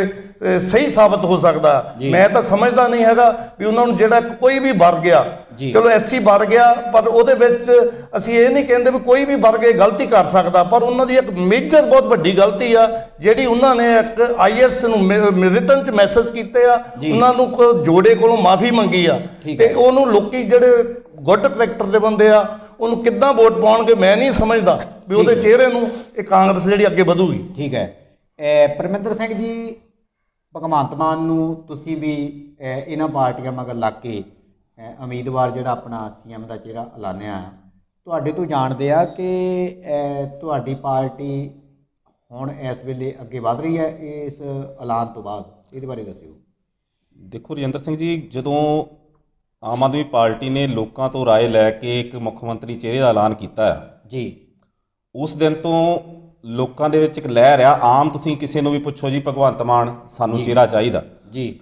ਸਹੀ ਸਾਬਤ ਹੋ ਸਕਦਾ? ਮੈਂ ਤਾਂ ਸਮਝਦਾ ਨਹੀਂ ਹੈਗਾ ਵੀ ਉਹਨਾਂ ਨੂੰ ਜਿਹੜਾ ਕੋਈ ਵੀ ਵਰਗ ਆ, ਚਲੋ ਐਸਸੀ ਵਰਗ ਆ, ਪਰ ਉਹਦੇ ਵਿੱਚ ਅਸੀਂ ਇਹ ਨਹੀਂ ਕਹਿੰਦੇ ਵੀ ਕੋਈ ਵੀ ਵਰਗ ਇਹ ਗਲਤੀ ਕਰ ਸਕਦਾ, ਪਰ ਉਹਨਾਂ ਦੀ ਇੱਕ ਮੇਜਰ ਬਹੁਤ ਵੱਡੀ ਗਲਤੀ ਆ ਜਿਹੜੀ ਉਹਨਾਂ ਨੇ ਇੱਕ ਆਈਐਸ ਨੂੰ ਰਿਟਨ ਚ ਮੈਸੇਜ ਕੀਤੇ ਆ, ਉਹਨਾਂ ਨੂੰ ਜੋੜੇ ਕੋਲੋਂ ਮਾਫੀ ਮੰਗੀ ਆ। ਤੇ ਉਹਨੂੰ ਲੋਕੀ ਜਿਹੜੇ ਗੁੱਡ ਕਰੈਕਟਰ ਦੇ ਬੰਦੇ ਆ ਉਹਨੂੰ ਕਿੱਦਾਂ ਵੋਟ ਪਾਉਣਗੇ? ਮੈਂ ਨਹੀਂ ਸਮਝਦਾ ਵੀ ਉਹਦੇ ਚਿਹਰੇ ਨੂੰ ਇਹ ਕਾਂਗਰਸ ਜਿਹੜੀ ਅੱਗੇ ਵਧੂਗੀ। ਠੀਕ ਹੈ। ਪਰਮਿੰਦਰ ਸਿੰਘ ਜੀ, ਭਗਵੰਤ ਮਾਨ ਨੂੰ ਤੁਸੀਂ ਵੀ ਇਹਨਾਂ ਪਾਰਟੀਆਂ ਮਗਰ ਲੱਗ ਕੇ ਉਮੀਦਵਾਰ ਜਿਹੜਾ ਆਪਣਾ ਸੀਐਮ ਦਾ ਚਿਹਰਾ ਐਲਾਨਿਆ, ਤੁਹਾਡੇ ਤੋਂ ਜਾਣਦੇ ਆ ਕਿ ਤੁਹਾਡੀ ਪਾਰਟੀ ਹੁਣ ਇਸ ਵੇਲੇ ਅੱਗੇ ਵਧ ਰਹੀ ਹੈ ਇਸ ਐਲਾਨ ਤੋਂ ਬਾਅਦ? ਇਹਦੇ ਬਾਰੇ ਦੱਸਿਓ। ਦੇਖੋ ਰਜਿੰਦਰ ਸਿੰਘ ਜੀ, ਜਦੋਂ ਆਮ ਆਦਮੀ ਪਾਰਟੀ ਨੇ ਲੋਕਾਂ ਤੋਂ ਰਾਏ ਲੈ ਕੇ ਇੱਕ ਮੁੱਖ ਮੰਤਰੀ ਚਿਹਰੇ ਦਾ ਐਲਾਨ ਕੀਤਾ ਹੈ ਜੀ, ਉਸ ਦਿਨ ਤੋਂ ਲੋਕਾਂ ਦੇ ਵਿੱਚ ਇੱਕ ਲਹਿਰ ਆ। ਆਮ ਤੁਸੀਂ ਕਿਸੇ ਨੂੰ ਵੀ ਪੁੱਛੋ ਜੀ ਭਗਵੰਤ ਮਾਨ ਸਾਨੂੰ ਚਿਹਰਾ ਚਾਹੀਦਾ ਜੀ,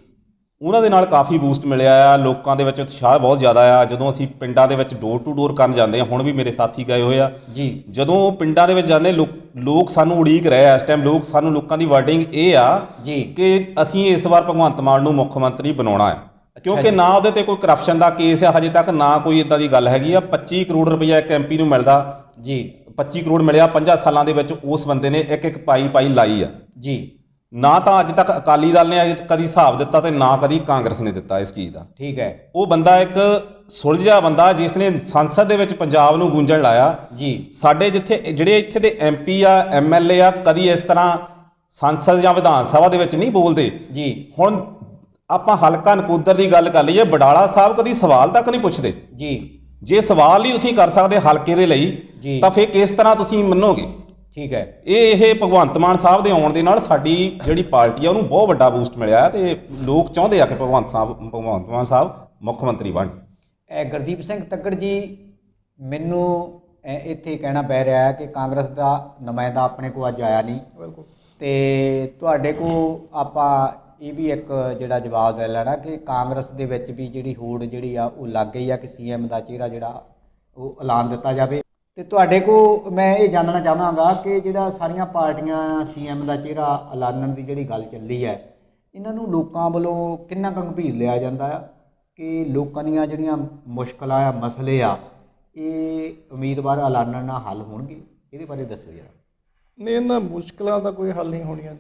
ਉਹਨਾਂ ਦੇ ਨਾਲ ਕਾਫੀ ਬੂਸਟ ਮਿਲਿਆ ਆ। ਲੋਕਾਂ ਦੇ ਵਿੱਚ ਉਤਸ਼ਾਹ ਬਹੁਤ ਜ਼ਿਆਦਾ ਆ। ਜਦੋਂ ਅਸੀਂ ਪਿੰਡਾਂ ਦੇ ਵਿੱਚ ਡੋਰ ਟੂ ਡੋਰ ਕਰਨ ਜਾਂਦੇ ਆ, ਹੁਣ ਵੀ ਮੇਰੇ ਸਾਥੀ ਗਏ ਹੋਏ ਆ ਜੀ, ਜਦੋਂ ਉਹ ਪਿੰਡਾਂ ਦੇ ਵਿੱਚ ਜਾਂਦੇ ਲੋਕ ਸਾਨੂੰ ਉਡੀਕ ਰਹੇ ਆ। ਇਸ ਟਾਈਮ ਲੋਕਾਂ ਦੀ ਵਰਡਿੰਗ ਇਹ ਆ ਜੀ ਕਿ ਅਸੀਂ ਇਸ ਵਾਰ ਭਗਵੰਤ ਮਾਨ ਨੂੰ ਮੁੱਖ ਮੰਤਰੀ ਬਣਾਉਣਾ ਹੈ, ਕਿਉਂਕਿ ਨਾ ਉਹਦੇ ਤੇ ਕੋਈ ਕਰਪਸ਼ਨ ਦਾ ਕੇਸ ਆ ਹਜੇ ਤੱਕ, ਨਾ ਕੋਈ ਇਦਾਂ ਦੀ ਗੱਲ ਹੈਗੀ ਆ। 25 ਕਰੋੜ ਰੁਪਈਆ ਇੱਕ ਐਮਪੀ ਨੂੰ ਮਿਲਦਾ ਜੀ, 25 ਕਰੋੜ ਮਿਲਿਆ 50 ਸਾਲਾਂ ਦੇ ਵਿੱਚ। ਉਸ ਬੰਦੇ ਨੇ ਇੱਕ ਪਾਈ ਲਾਈ ਆ ਜੀ, ਨਾ ਤਾਂ ਅੱਜ ਤੱਕ ਅਕਾਲੀ ਦਲ ਨੇ ਕਦੀ ਹਿਸਾਬ ਦਿੱਤਾ ਤੇ ਨਾ ਕਦੀ ਕਾਂਗਰਸ ਨੇ ਦਿੱਤਾ ਇਸ ਚੀਜ਼ ਦਾ। ਠੀਕ ਹੈ ਉਹ ਬੰਦਾ ਇੱਕ ਸੁਲਝਿਆ ਬੰਦਾ ਜਿਸ ਨੇ ਸੰਸਦ ਦੇ ਵਿੱਚ ਪੰਜਾਬ ਨੂੰ ਗੂੰਜਣ ਲਾਇਆ ਜੀ। ਸਾਡੇ ਜਿਹੜੇ ਇੱਥੇ ਦੇ ਐਮਪੀ ਆ ਐਮਐਲਏ ਆ ਕਦੀ ਇਸ ਤਰ੍ਹਾਂ ਸੰਸਦ ਜਾਂ ਵਿਧਾਨ ਸਭਾ ਦੇ ਵਿੱਚ ਨਹੀਂ ਬੋਲਦੇ ਜੀ। ਹੁਣ ਆਪਾਂ ਹਲਕਾ ਨਕੋਦਰ ਦੀ ਗੱਲ ਕਰ ਲਈਏ, ਬਡਾਲਾ ਸਾਹਿਬ ਕਦੀ ਸਵਾਲ ਤੱਕ ਨਹੀਂ ਪੁੱਛਦੇ ਜੀ। ਜੇ ਸਵਾਲ ਨਹੀਂ ਤੁਸੀਂ ਕਰ ਸਕਦੇ ਹਲਕੇ ਦੇ ਲਈ ਜੀ। ਤਾਂ ਫਿਰ ਕਿਸ ਤਰ੍ਹਾਂ ਤੁਸੀਂ ਮੰਨੋਗੇ? ਠੀਕ ਹੈ ਇਹ ਭਗਵੰਤ ਮਾਨ ਸਾਹਿਬ ਦੇ ਆਉਣ ਦੇ ਨਾਲ ਸਾਡੀ ਜਿਹੜੀ ਪਾਰਟੀ ਆ ਉਹਨੂੰ ਬਹੁਤ ਵੱਡਾ ਬੂਸਟ ਮਿਲਿਆ ਤੇ ਲੋਕ ਚਾਹੁੰਦੇ ਆ ਕਿ ਭਗਵੰਤ ਮਾਨ ਸਾਹਿਬ ਮੁੱਖ ਮੰਤਰੀ ਬਣ। ਗੁਰਦੀਪ ਸਿੰਘ ਤੱਕੜ ਜੀ, ਮੈਨੂੰ ਇੱਥੇ ਕਹਿਣਾ ਪੈ ਰਿਹਾ ਹੈ ਕਿ ਕਾਂਗਰਸ ਦਾ ਨੁਮਾਇੰਦਾ ਆਪਣੇ ਕੋਲ ਅੱਜ ਆਇਆ ਨਹੀਂ, ਬਿਲਕੁਲ, ਤੇ ਤੁਹਾਡੇ ਕੋਲ ਆਪਾਂ ਇਹ ਵੀ ਇੱਕ ਜਿਹੜਾ ਜਵਾਬ ਦੇ ਲੈਣਾ ਕਿ ਕਾਂਗਰਸ ਦੇ ਵਿੱਚ ਵੀ ਜਿਹੜੀ ਹੋੜ ਜਿਹੜੀ ਆ ਉਹ ਲੱਗ ਗਈ ਆ ਕਿ ਸੀਐਮ ਦਾ ਚਿਹਰਾ ਜਿਹੜਾ ਉਹ ਐਲਾਨ ਦਿੱਤਾ ਜਾਵੇ। ਤੇ ਤੁਹਾਡੇ ਕੋਲ ਮੈਂ ਇਹ ਜਾਣਨਾ ਚਾਹਾਂਗਾ ਕਿ ਜਿਹੜਾ ਸਾਰੀਆਂ ਪਾਰਟੀਆਂ ਸੀਐਮ ਦਾ ਚਿਹਰਾ ਐਲਾਨਣ ਦੀ ਜਿਹੜੀ ਗੱਲ ਚੱਲੀ ਹੈ, ਇਹਨਾਂ ਨੂੰ ਲੋਕਾਂ ਵੱਲੋਂ ਕਿੰਨਾ ਕੁ ਗੰਭੀਰ ਲਿਆ ਜਾਂਦਾ ਆ ਕਿ ਲੋਕਾਂ ਦੀਆਂ ਜਿਹੜੀਆਂ ਮੁਸ਼ਕਲਾਂ ਆ ਮਸਲੇ ਆ ਇਹ ਉਮੀਦਵਾਰ ਐਲਾਨਣ ਨਾਲ ਹੱਲ ਹੋਣਗੇ? ਇਹਦੇ ਬਾਰੇ ਦੱਸੋ ਜਰਾ। ਨਹੀਂ, ਇਹਨਾਂ ਮੁਸ਼ਕਲਾਂ ਦਾ ਕੋਈ ਹੱਲ ਨਹੀਂ ਹੋਣੀਆਂ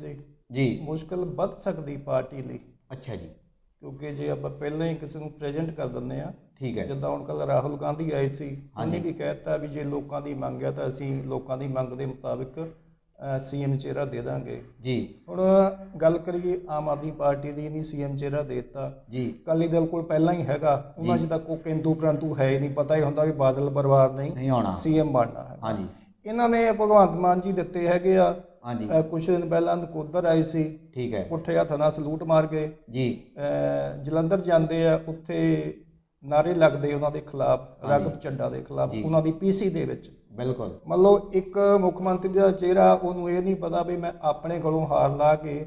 ਜੀ। ਮੁਸ਼ਕਲ ਵੱਧ ਸਕਦੀ ਪਾਰਟੀ ਲਈ, ਅੱਛਾ ਜੀ। ਕਿਉਂਕਿ ਜੇ ਆਪਾਂ ਪਹਿਲਾਂ ਹੀ ਕਿਸੇ ਨੂੰ ਪ੍ਰੈਜ਼ੈਂਟ ਕਰ ਦਿੰਦੇ ਆ, ਠੀਕ ਹੈ। ਜਿੱਦਾਂ ਹੁਣ ਕੱਲ ਰਾਹੁਲ ਗਾਂਧੀ ਆਏ ਸੀ, ਉਹਨੇ ਵੀ ਕਹਿਤਾ ਵੀ ਜੇ ਲੋਕਾਂ ਦੀ ਮੰਗ ਆ ਤਾਂ ਅਸੀਂ ਲੋਕਾਂ ਦੀ ਮੰਗ ਦੇ ਮੁਤਾਬਿਕ ਸੀਐਮ ਚਿਹਰਾ ਦੇ ਦਾਂਗੇ ਜੀ। ਹੁਣ ਗੱਲ ਕਰੀਏ ਆਮ ਆਦਮੀ ਪਾਰਟੀ ਦੀ, ਨਹੀਂ ਸੀਐਮ ਚਿਹਰਾ ਦੇ ਦਿੱਤਾ ਜੀ। ਅਕਾਲੀ ਦਲ ਕੋਲ ਪਹਿਲਾਂ ਹੀ ਹੈਗਾ, ਉਹਨਾਂ 'ਚ ਤਾਂ ਕੋਈ ਕਿੰਤੂ ਪਰੰਤੂ ਹੈ ਹੀ ਨਹੀਂ। ਪਤਾ ਹੀ ਹੁੰਦਾ ਵੀ ਬਾਦਲ ਪਰਿਵਾਰ ਨਹੀਂ ਆਉਣਾ ਸੀਐਮ ਬਣਨਾ ਹੈ। ਹਾਂਜੀ। ਇਹਨਾਂ ਨੇ ਭਗਵੰਤ ਮਾਨ ਜੀ ਦਿੱਤੇ ਹੈਗੇ ਆ। ਹਾਂਜੀ। ਕੁਛ ਦਿਨ ਪਹਿਲਾਂ ਨਕੋਦਰ ਆਏ ਸੀ, ਠੀਕ ਹੈ। ਪੁੱਠੇ ਹੱਥ ਨਾਲ ਸਲੂਟ ਮਾਰ ਗਏ ਜੀ। ਜਲੰਧਰ ਜਾਂਦੇ ਆ, ਉੱਥੇ ਨਾਰੇ ਲੱਗਦੇ ਉਹਨਾਂ ਦੇ ਖਿਲਾਫ, ਰਗਬ ਚੱਡਾ ਦੇ ਖਿਲਾਫ, ਉਹਨਾਂ ਦੀ ਪੀਸੀ ਦੇ ਵਿੱਚ। ਬਿਲਕੁਲ। ਮਤਲਬ ਇੱਕ ਮੁੱਖ ਮੰਤਰੀ ਦਾ ਚਿਹਰਾ, ਉਹਨੂੰ ਇਹ ਨਹੀਂ ਪਤਾ ਵੀ ਮੈਂ ਆਪਣੇ ਕੋਲੋਂ ਹਾਰ ਲਾ ਕੇ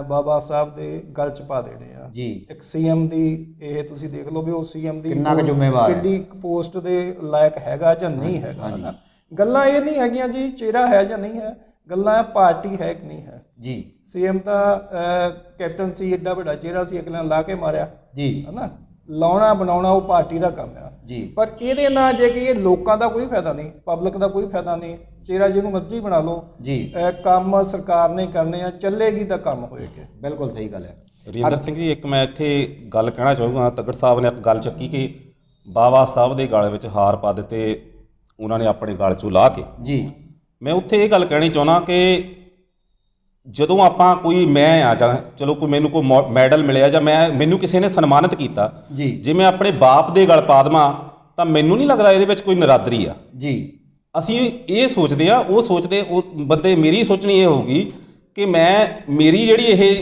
ਬਾਬਾ ਸਾਹਿਬ ਦੇ ਗਲ 'ਚ ਪਾ ਦੇਣੇ ਆ ਜੀ। ਇੱਕ ਸੀਐਮ ਦੀ ਇਹ ਤੁਸੀਂ ਦੇਖ ਲਓ ਵੀ ਉਹ ਸੀਐਮ ਦੀ ਕਿੰਨਾ ਕੁ ਜ਼ਿੰਮੇਵਾਰ ਹੈ, ਕਿੰਨੀ ਪੋਸਟ ਦੇ ਲਾਇਕ ਹੈਗਾ ਜਾਂ ਨਹੀਂ ਹੈਗਾ। ਗੱਲਾਂ ਇਹ ਨਹੀਂ ਹੈਗੀਆਂ ਜੀ ਚਿਹਰਾ ਹੈ ਜਾਂ ਨਹੀਂ ਹੈ, ਗੱਲਾਂ ਪਾਰਟੀ ਹੈ ਕਿ ਨਹੀਂ ਹੈ ਜੀ। ਸੀਐਮ ਤਾਂ ਕੈਪਟਨ ਸੀ, ਏਡਾ ਵੱਡਾ ਚਿਹਰਾ ਸੀ, ਅਗਲਾ ਲਾ ਕੇ ਮਾਰਿਆ ਜੀ, ਹਨਾ। ਲਾਉਣਾ ਬਣਾਉਣਾ ਉਹ ਪਾਰਟੀ ਦਾ ਕੰਮ ਆ ਜੀ। ਪਰ ਇਹਦੇ ਨਾਲ ਜੇ ਕਿ ਇਹ ਲੋਕਾਂ ਦਾ ਕੋਈ ਫਾਇਦਾ ਨਹੀਂ, ਪਬਲਿਕ ਦਾ ਕੋਈ ਫਾਇਦਾ ਨਹੀਂ। ਚਿਹਰਾ ਜਿਹਨੂੰ ਮਰਜ਼ੀ ਬਣਾ ਲਓ ਜੀ, ਕੰਮ ਸਰਕਾਰ ਨੇ ਕਰਨੇ ਆ, ਚੱਲੇਗੀ ਤਾਂ ਕੰਮ ਹੋਏਗਾ। ਬਿਲਕੁਲ ਸਹੀ ਗੱਲ ਹੈ। ਰਿੰਦਰ ਸਿੰਘ ਜੀ, ਇੱਕ ਮੈਂ ਇੱਥੇ ਗੱਲ ਕਹਿਣਾ ਚਾਹੂੰਗਾ। ਤੱਕੜ ਸਾਹਿਬ ਨੇ ਇੱਕ ਗੱਲ ਚੱਕੀ ਕਿ ਬਾਬਾ ਸਾਹਿਬ ਦੇ ਗਲ ਵਿੱਚ ਹਾਰ ਪਾ ਦਿੱਤੇ ਉਹਨਾਂ ਨੇ ਆਪਣੇ ਗਲ 'ਚੋਂ ਲਾ ਕੇ ਜੀ। ਮੈਂ ਉੱਥੇ ਇਹ ਗੱਲ ਕਹਿਣੀ ਚਾਹੁੰਦਾ ਕਿ ਜਦੋਂ ਆਪਾਂ ਕੋਈ ਮੈਂ ਆ ਜਾਂ ਚਲੋ ਕੋਈ ਮੈਨੂੰ ਕੋਈ ਮੈਡਲ ਮਿਲਿਆ ਜਾਂ ਮੈਨੂੰ ਕਿਸੇ ਨੇ ਸਨਮਾਨਿਤ ਕੀਤਾ ਜੀ, ਜੇ ਮੈਂ ਆਪਣੇ ਬਾਪ ਦੇ ਗਲ ਪਾ ਦੇਵਾਂ ਤਾਂ ਮੈਨੂੰ ਨਹੀਂ ਲੱਗਦਾ ਇਹਦੇ ਵਿੱਚ ਕੋਈ ਨਰਾਦਰੀ ਆ ਜੀ। ਅਸੀਂ ਇਹ ਸੋਚਦੇ ਆ, ਉਹ ਸੋਚਦੇ ਉਹ ਬੰਦੇ, ਮੇਰੀ ਸੋਚਣੀ ਇਹ ਹੋਊਗੀ ਕਿ ਮੇਰੀ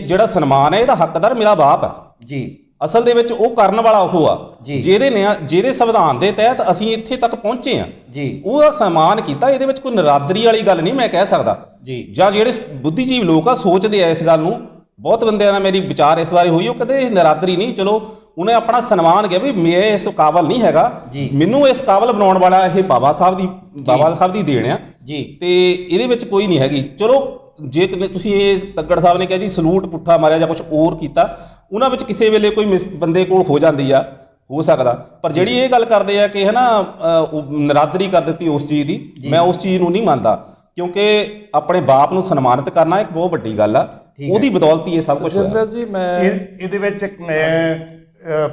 ਜਿਹੜਾ ਸਨਮਾਨ ਹੈ ਇਹਦਾ ਹੱਕਦਾਰ ਮੇਰਾ ਬਾਪ ਹੈ ਜੀ। ਅਸਲ ਦੇ ਵਿੱਚ ਉਹ ਕਰਨ ਵਾਲਾ ਉਹ ਆ ਜਿਹਦੇ ਸੰਵਿਧਾਨ ਦੇ ਤਹਿਤ ਅਸੀਂ ਇੱਥੇ ਤੱਕ ਪਹੁੰਚੇ ਆ ਜੀ। ਉਹਦਾ ਸਨਮਾਨ ਕੀਤਾ, ਇਹਦੇ ਵਿੱਚ ਕੋਈ ਨਰਾਦਰੀ ਵਾਲੀ ਗੱਲ ਨਹੀਂ ਮੈਂ ਕਹਿ ਸਕਦਾ ਜੀ। ਜਾਂ ਜਿਹੜੇ ਬੁੱਧੀਜੀਵ ਲੋਕ ਆ ਸੋਚਦੇ ਆ ਇਸ ਗੱਲ ਨੂੰ, ਬਹੁਤ ਬੰਦਿਆਂ ਨਾਲ ਮੇਰੀ ਵਿਚਾਰ ਇਸ ਬਾਰੇ ਹੋਈ, ਉਹ ਕਹਿੰਦੇ ਇਹ ਨਰਾਦਰੀ ਨਹੀਂ। ਚਲੋ ਉਹਨੇ ਆਪਣਾ ਸਨਮਾਨ ਕਿਹਾ ਵੀ ਮੈਂ ਇਸ ਕਾਬਲ ਨਹੀਂ ਹੈਗਾ, ਮੈਨੂੰ ਇਸ ਕਾਬਲ ਬਣਾਉਣ ਵਾਲਾ ਇਹ ਬਾਬਾ ਸਾਹਿਬ ਦੀ ਦੇਣ ਆ ਜੀ, ਤੇ ਇਹਦੇ ਵਿੱਚ ਕੋਈ ਨਹੀਂ ਹੈਗੀ। ਚਲੋ ਜੇ ਤੁਸੀਂ ਇਹ ਤੱਕੜ ਸਾਹਿਬ ਨੇ ਕਿਹਾ ਜੀ ਸਲੂਟ ਪੁੱਠਾ ਮਾਰਿਆ ਜਾਂ ਕੁਝ ਹੋਰ ਕੀਤਾ, ਉਹਨਾਂ ਵਿੱਚ ਕਿਸੇ ਵੇਲੇ ਕੋਈ ਬੰਦੇ ਕੋਲ ਹੋ ਜਾਂਦੀ ਆ, ਹੋ ਸਕਦਾ। ਪਰ ਜਿਹੜੀ ਇਹ ਗੱਲ ਕਰਦੇ ਆ ਕਿ ਨਰਾਦਰੀ ਕਰ ਦਿੱਤੀ ਉਸ ਚੀਜ਼ ਦੀ, ਮੈਂ ਉਸ ਚੀਜ਼ ਨੂੰ ਨਹੀਂ ਮੰਨਦਾ, ਕਿਉਂਕਿ ਆਪਣੇ ਬਾਪ ਨੂੰ ਸਨਮਾਨਿਤ ਕਰਨਾ ਇੱਕ ਬਹੁਤ ਵੱਡੀ ਗੱਲ ਆ, ਉਹਦੀ ਬਦੌਲਤ ਹੀ ਇਹ ਸਭ ਕੁਝ ਹੋਇਆ ਜੀ। ਮੈਂ ਇਹਦੇ ਵਿੱਚ ਮੈਂ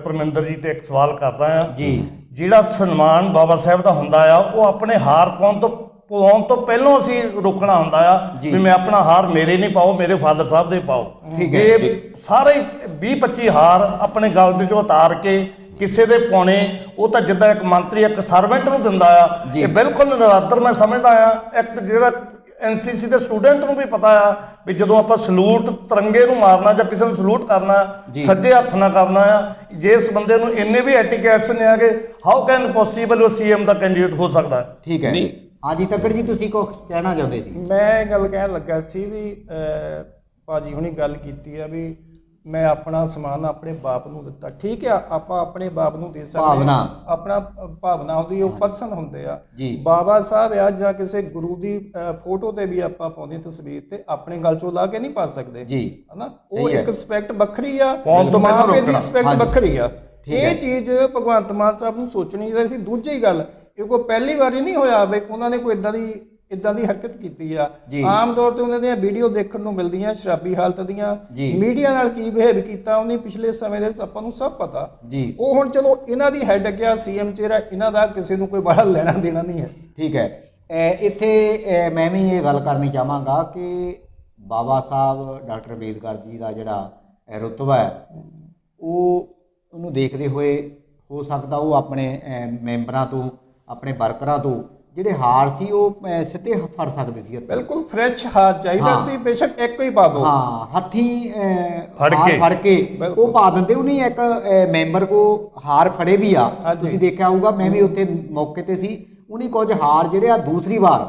ਪਰਮਿੰਦਰ ਜੀ ਤੇ ਇੱਕ ਸਵਾਲ ਕਰਦਾ ਆ ਜੀ। ਜਿਹੜਾ ਸਨਮਾਨ ਬਾਬਾ ਸਾਹਿਬ ਦਾ ਹੁੰਦਾ ਆ, ਉਹ ਆਪਣੇ ਹਾਰ ਪਵਾਉਣ ਤੋਂ ਪਹਿਲਾਂ ਅਸੀਂ ਰੋਕਣਾ ਹੁੰਦਾ ਆ ਵੀ ਮੈਂ ਆਪਣਾ ਹਾਰ ਮੇਰੇ ਨਹੀਂ ਪਾਓ, ਮੇਰੇ ਫਾਦਰ ਸਾਹਿਬ ਦੇ ਪਾਓ। ਇਹ ਸਾਰੇ 20-25 ਹਾਰ ਆਪਣੇ ਗਲ ਦੇ ਚੋਂ ਉਤਾਰ ਕੇ ਕਿਸੇ ਦੇ ਪਾਉਣੇ, ਉਹ ਤਾਂ ਜਿੱਦਾਂ ਇੱਕ ਮੰਤਰੀ ਇੱਕ ਸਰਵੈਂਟ ਨੂੰ ਦਿੰਦਾ ਆ, ਇਹ ਬਿਲਕੁਲ ਨਰਾਦਰ ਮੈਂ ਸਮਝਦਾ ਆ। ਇੱਕ ਜਿਹੜਾ ਐਨਸੀਸੀ ਦੇ ਸਟੂਡੈਂਟ ਨੂੰ ਵੀ ਪਤਾ ਆ ਵੀ ਜਦੋਂ ਆਪਾਂ ਸਲੂਟ ਤਿਰੰਗੇ ਨੂੰ ਮਾਰਨਾ ਜਾਂ ਕਿਸੇ ਨੂੰ ਸਲੂਟ ਕਰਨਾ, ਸੱਜੇ ਹੱਥ ਨਾਲ ਕਰਨਾ ਆ। ਜਿਸ ਬੰਦੇ ਨੂੰ ਇੰਨੇ ਵੀ ਐਟੀਕੇਟਸ ਨਹੀਂ ਆਗੇ, ਹਾਊ ਕੈਨ ਪੋਸੀਬਲ ਉਹ ਸੀਐਮ ਦਾ ਕੈਂਡੀਡੇਟ ਹੋ ਸਕਦਾ? ਠੀਕ ਹੈ। ਨਹੀਂ, ਹਾਂਜੀ ਤੱਕੜ ਜੀ ਤੁਸੀਂ ਕੁਛ ਕਹਿਣਾ ਚਾਹੁੰਦੇ ਸੀ? ਮੈਂ ਇਹ ਗੱਲ ਕਹਿਣ ਲੱਗਾ ਸੀ ਵੀ ਭਾਜੀ ਹੁਣੀ ਗੱਲ ਕੀਤੀ ਆ ਵੀ ਮੈਂ ਆਪਣਾ ਸਮਾਨ ਆਪਣੇ ਬਾਪ ਨੂੰ ਦਿੱਤਾ। ਠੀਕ ਆ, ਆਪਾਂ ਆਪਣੇ ਬਾਪ ਨੂੰ ਦੇ ਸਕਦੇ ਭਾਵਨਾ। ਆਪਣਾ ਭਾਵਨਾ ਹੁੰਦੀ, ਉਹ ਪਰਸਨ ਹੁੰਦੇ ਆ। ਜੀ। ਬਾਬਾ ਸਾਹਿਬ ਆ ਜਾਂ ਕਿਸੇ ਗੁਰੂ ਦੀ ਫੋਟੋ ਤੇ ਵੀ ਆਪਾਂ ਪਾਉਂਦੇ ਤਸਵੀਰ ਤੇ ਆਪਣੇ ਗਲ ਚੋਂ ਲਾ ਕੇ ਨਹੀਂ ਪਾ ਸਕਦੇ ਜੀ। ਹਨਾ, ਉਹ ਇੱਕ ਰਿਸਪੈਕਟ ਵੱਖਰੀ ਆ, ਪਾਉਣ ਤੋਂ ਪਹਿਲਾਂ ਮਾਂ ਪਿਓ ਦੀ ਰੋਕਣਾ। ਰਿਸਪੈਕਟ ਵੱਖਰੀ ਆ। ਠੀਕ ਹੈ। ਇਹ ਚੀਜ਼ ਭਗਵੰਤ ਮਾਨ ਸਾਹਿਬ ਨੂੰ ਸੋਚਣੀ ਚਾਹੀਦੀ ਸੀ। ਦੂਜੀ ਗੱਲ, ਇਹ ਕੋਈ ਪਹਿਲੀ ਵਾਰੀ ਨਹੀਂ ਹੋਇਆ ਵੀ ਉਹਨਾਂ ਨੇ ਕੋਈ ਇਦਾਂ ਦੀ ਹਰਕਤ ਕੀਤੀ ਆ। ਆਮ ਤੌਰ ਤੇ ਉਹਨਾਂ ਦੀਆਂ ਵੀਡੀਓ ਦੇਖਣ ਨੂੰ ਮਿਲਦੀਆਂ ਸ਼ਰਾਬੀ ਹਾਲਤ ਦੀਆਂ। ਮੀਡੀਆ ਨਾਲ ਕੀ ਬਿਹੇਵ ਕੀਤਾ ਉਹਨੇ ਪਿਛਲੇ ਸਮੇਂ ਦੇ ਵਿੱਚ ਆਪਾਂ ਨੂੰ ਸਭ ਪਤਾ। ਉਹ ਹੁਣ ਚਲੋ ਇਹਨਾਂ ਦੀ ਹੈਡ ਗਿਆ ਸੀਐਮ ਚਿਹਰਾ, ਇਹਨਾਂ ਦਾ ਕਿਸੇ ਨੂੰ ਕੋਈ ਬੜਾ ਲੈਣਾ ਦੇਣਾ ਨਹੀਂ ਹੈ। ਠੀਕ ਹੈ। ਇੱਥੇ ਮੈਂ ਵੀ ਇਹ ਗੱਲ ਕਰਨੀ ਚਾਹਾਂਗਾ ਕਿ ਬਾਬਾ ਸਾਹਿਬ ਡਾਕਟਰ ਅੰਬੇਦਕਰ ਜੀ ਦਾ ਜਿਹੜਾ ਰੁਤਬਾ ਹੈ ਉਹਨੂੰ ਦੇਖਦੇ ਹੋਏ ਹੋ ਸਕਦਾ ਉਹ ਆਪਣੇ ਮੈਂਬਰਾਂ ਤੋਂ, ਆਪਣੇ ਵਰਕਰਾਂ ਤੋਂ ਜਿਹੜੇ ਹਾਰ ਸੀ ਉਹ ਸਿੱਧੇ ਫੜ ਸਕਦੇ ਸੀ। ਬਿਲਕੁਲ ਫਰੈਸ਼ ਹਾਰ ਚਾਹੀਦਾ ਸੀ, ਬੇਸ਼ੱਕ ਇੱਕ ਹੀ ਪਾ ਦਿਓ। ਹਾਂ, ਹੱਥੀਂ ਫੜ ਕੇ ਉਹ ਪਾ ਦਿੰਦੇ। ਉਹਨੇ ਇੱਕ ਮੈਂਬਰ ਕੋ ਹਾਰ ਫੜੇ ਵੀ ਆ, ਤੁਸੀਂ ਦੇਖਿਆ ਹੋਊਗਾ, ਮੈਂ ਵੀ ਉੱਥੇ ਮੌਕੇ ਤੇ ਸੀ। ਉਹਨੇ ਕੁਝ ਹਾਰ ਜਿਹੜੇ ਆ ਦੂਸਰੀ ਵਾਰ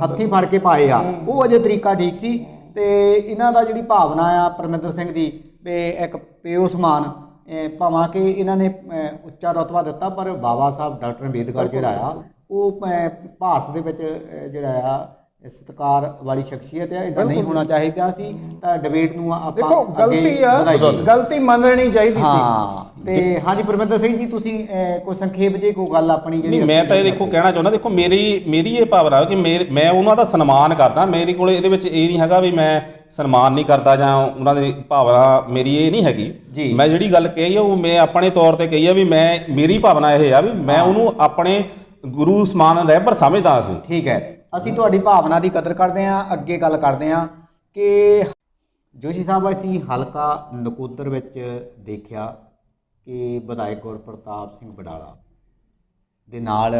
ਹੱਥੀਂ ਫੜ ਕੇ ਪਾਏ ਆ, ਉਹ ਅਜੇ ਤਰੀਕਾ ਠੀਕ ਸੀ। ਤੇ ਇਹਨਾਂ ਦਾ ਜਿਹੜੀ ਭਾਵਨਾ ਆ ਪਰਮਿੰਦਰ ਸਿੰਘ ਦੀ ਵੀ ਇੱਕ ਪਿਓ ਸਮਾਨ, ਭਾਵੇਂ ਕਿ ਇਹਨਾਂ ਨੇ ਉੱਚਾ ਰੁਤਬਾ ਦਿੱਤਾ, ਪਰ ਬਾਬਾ ਸਾਹਿਬ ਡਾਕਟਰ ਅੰਬੇਦਕਰ ਜਿਹੜਾ ਆ ਉਹ ਭਾਰਤ ਦੇ ਵਿੱਚ ਜਿਹੜਾ ਆ ਸਤਿਕਾਰ ਵਾਲੀ ਸ਼ਖਸੀਅਤ ਹੈ। ਇਦਾਂ ਨਹੀਂ ਹੋਣਾ ਚਾਹੀਦਾ ਸੀ। ਤਾਂ ਡਿਬੇਟ ਨੂੰ ਆਪਾਂ ਦੇਖੋ ਗਲਤੀ ਆ, ਗਲਤੀ ਮੰਨਣੀ ਚਾਹੀਦੀ ਸੀ। ਹਾਂ। ਤੇ ਹਾਂਜੀ ਪਰਮਿੰਦਰ ਸਿੰਘ ਜੀ ਤੁਸੀਂ ਕੋਈ ਸੰਖੇਪ ਜੇ ਕੋਈ ਗੱਲ ਆਪਣੀ ਜਿਹੜੀ। ਨਹੀਂ, ਮੈਂ ਤਾਂ ਇਹ ਦੇਖੋ ਕਹਿਣਾ ਚਾਹੁੰਦਾ, ਦੇਖੋ ਮੇਰੀ ਇਹ ਭਾਵਨਾ ਕਿ ਮੈਂ ਉਹਨਾਂ ਦਾ ਸਨਮਾਨ ਕਰਦਾ। ਮੇਰੇ ਕੋਲ ਇਹਦੇ ਵਿੱਚ ਇਹ ਨਹੀਂ ਹੈਗਾ ਵੀ ਮੈਂ ਸਨਮਾਨ ਨਹੀਂ ਕਰਦਾ ਜਾਂ ਉਹਨਾਂ ਦੀ ਭਾਵਨਾ ਮੇਰੀ ਇਹ ਨਹੀਂ ਹੈਗੀ। ਮੈਂ ਜਿਹੜੀ ਗੱਲ ਕਹੀ ਆ ਉਹ ਮੈਂ ਆਪਣੇ ਤੌਰ ਤੇ ਕਹੀ ਆ ਵੀ ਮੇਰੀ ਭਾਵਨਾ ਇਹ ਆ ਵੀ ਮੈਂ ਉਹਨੂੰ ਆਪਣੇ ਗੁਰੂ ਸਮਾਨ ਰਹਿਬਰ ਸਮਝਦਾ ਸੀ। ਠੀਕ ਹੈ, ਅਸੀਂ ਤੁਹਾਡੀ ਭਾਵਨਾ ਦੀ ਕਦਰ ਕਰਦੇ ਹਾਂ। ਅੱਗੇ ਗੱਲ ਕਰਦੇ ਹਾਂ ਕਿ ਜੋਸ਼ੀ ਸਾਹਿਬ, ਅਸੀਂ ਹਲਕਾ ਨਕੋਦਰ ਵਿੱਚ ਦੇਖਿਆ ਕਿ ਵਿਧਾਇਕ ਗੁਰਪ੍ਰਤਾਪ ਸਿੰਘ ਬਡਾਲਾ ਦੇ ਨਾਲ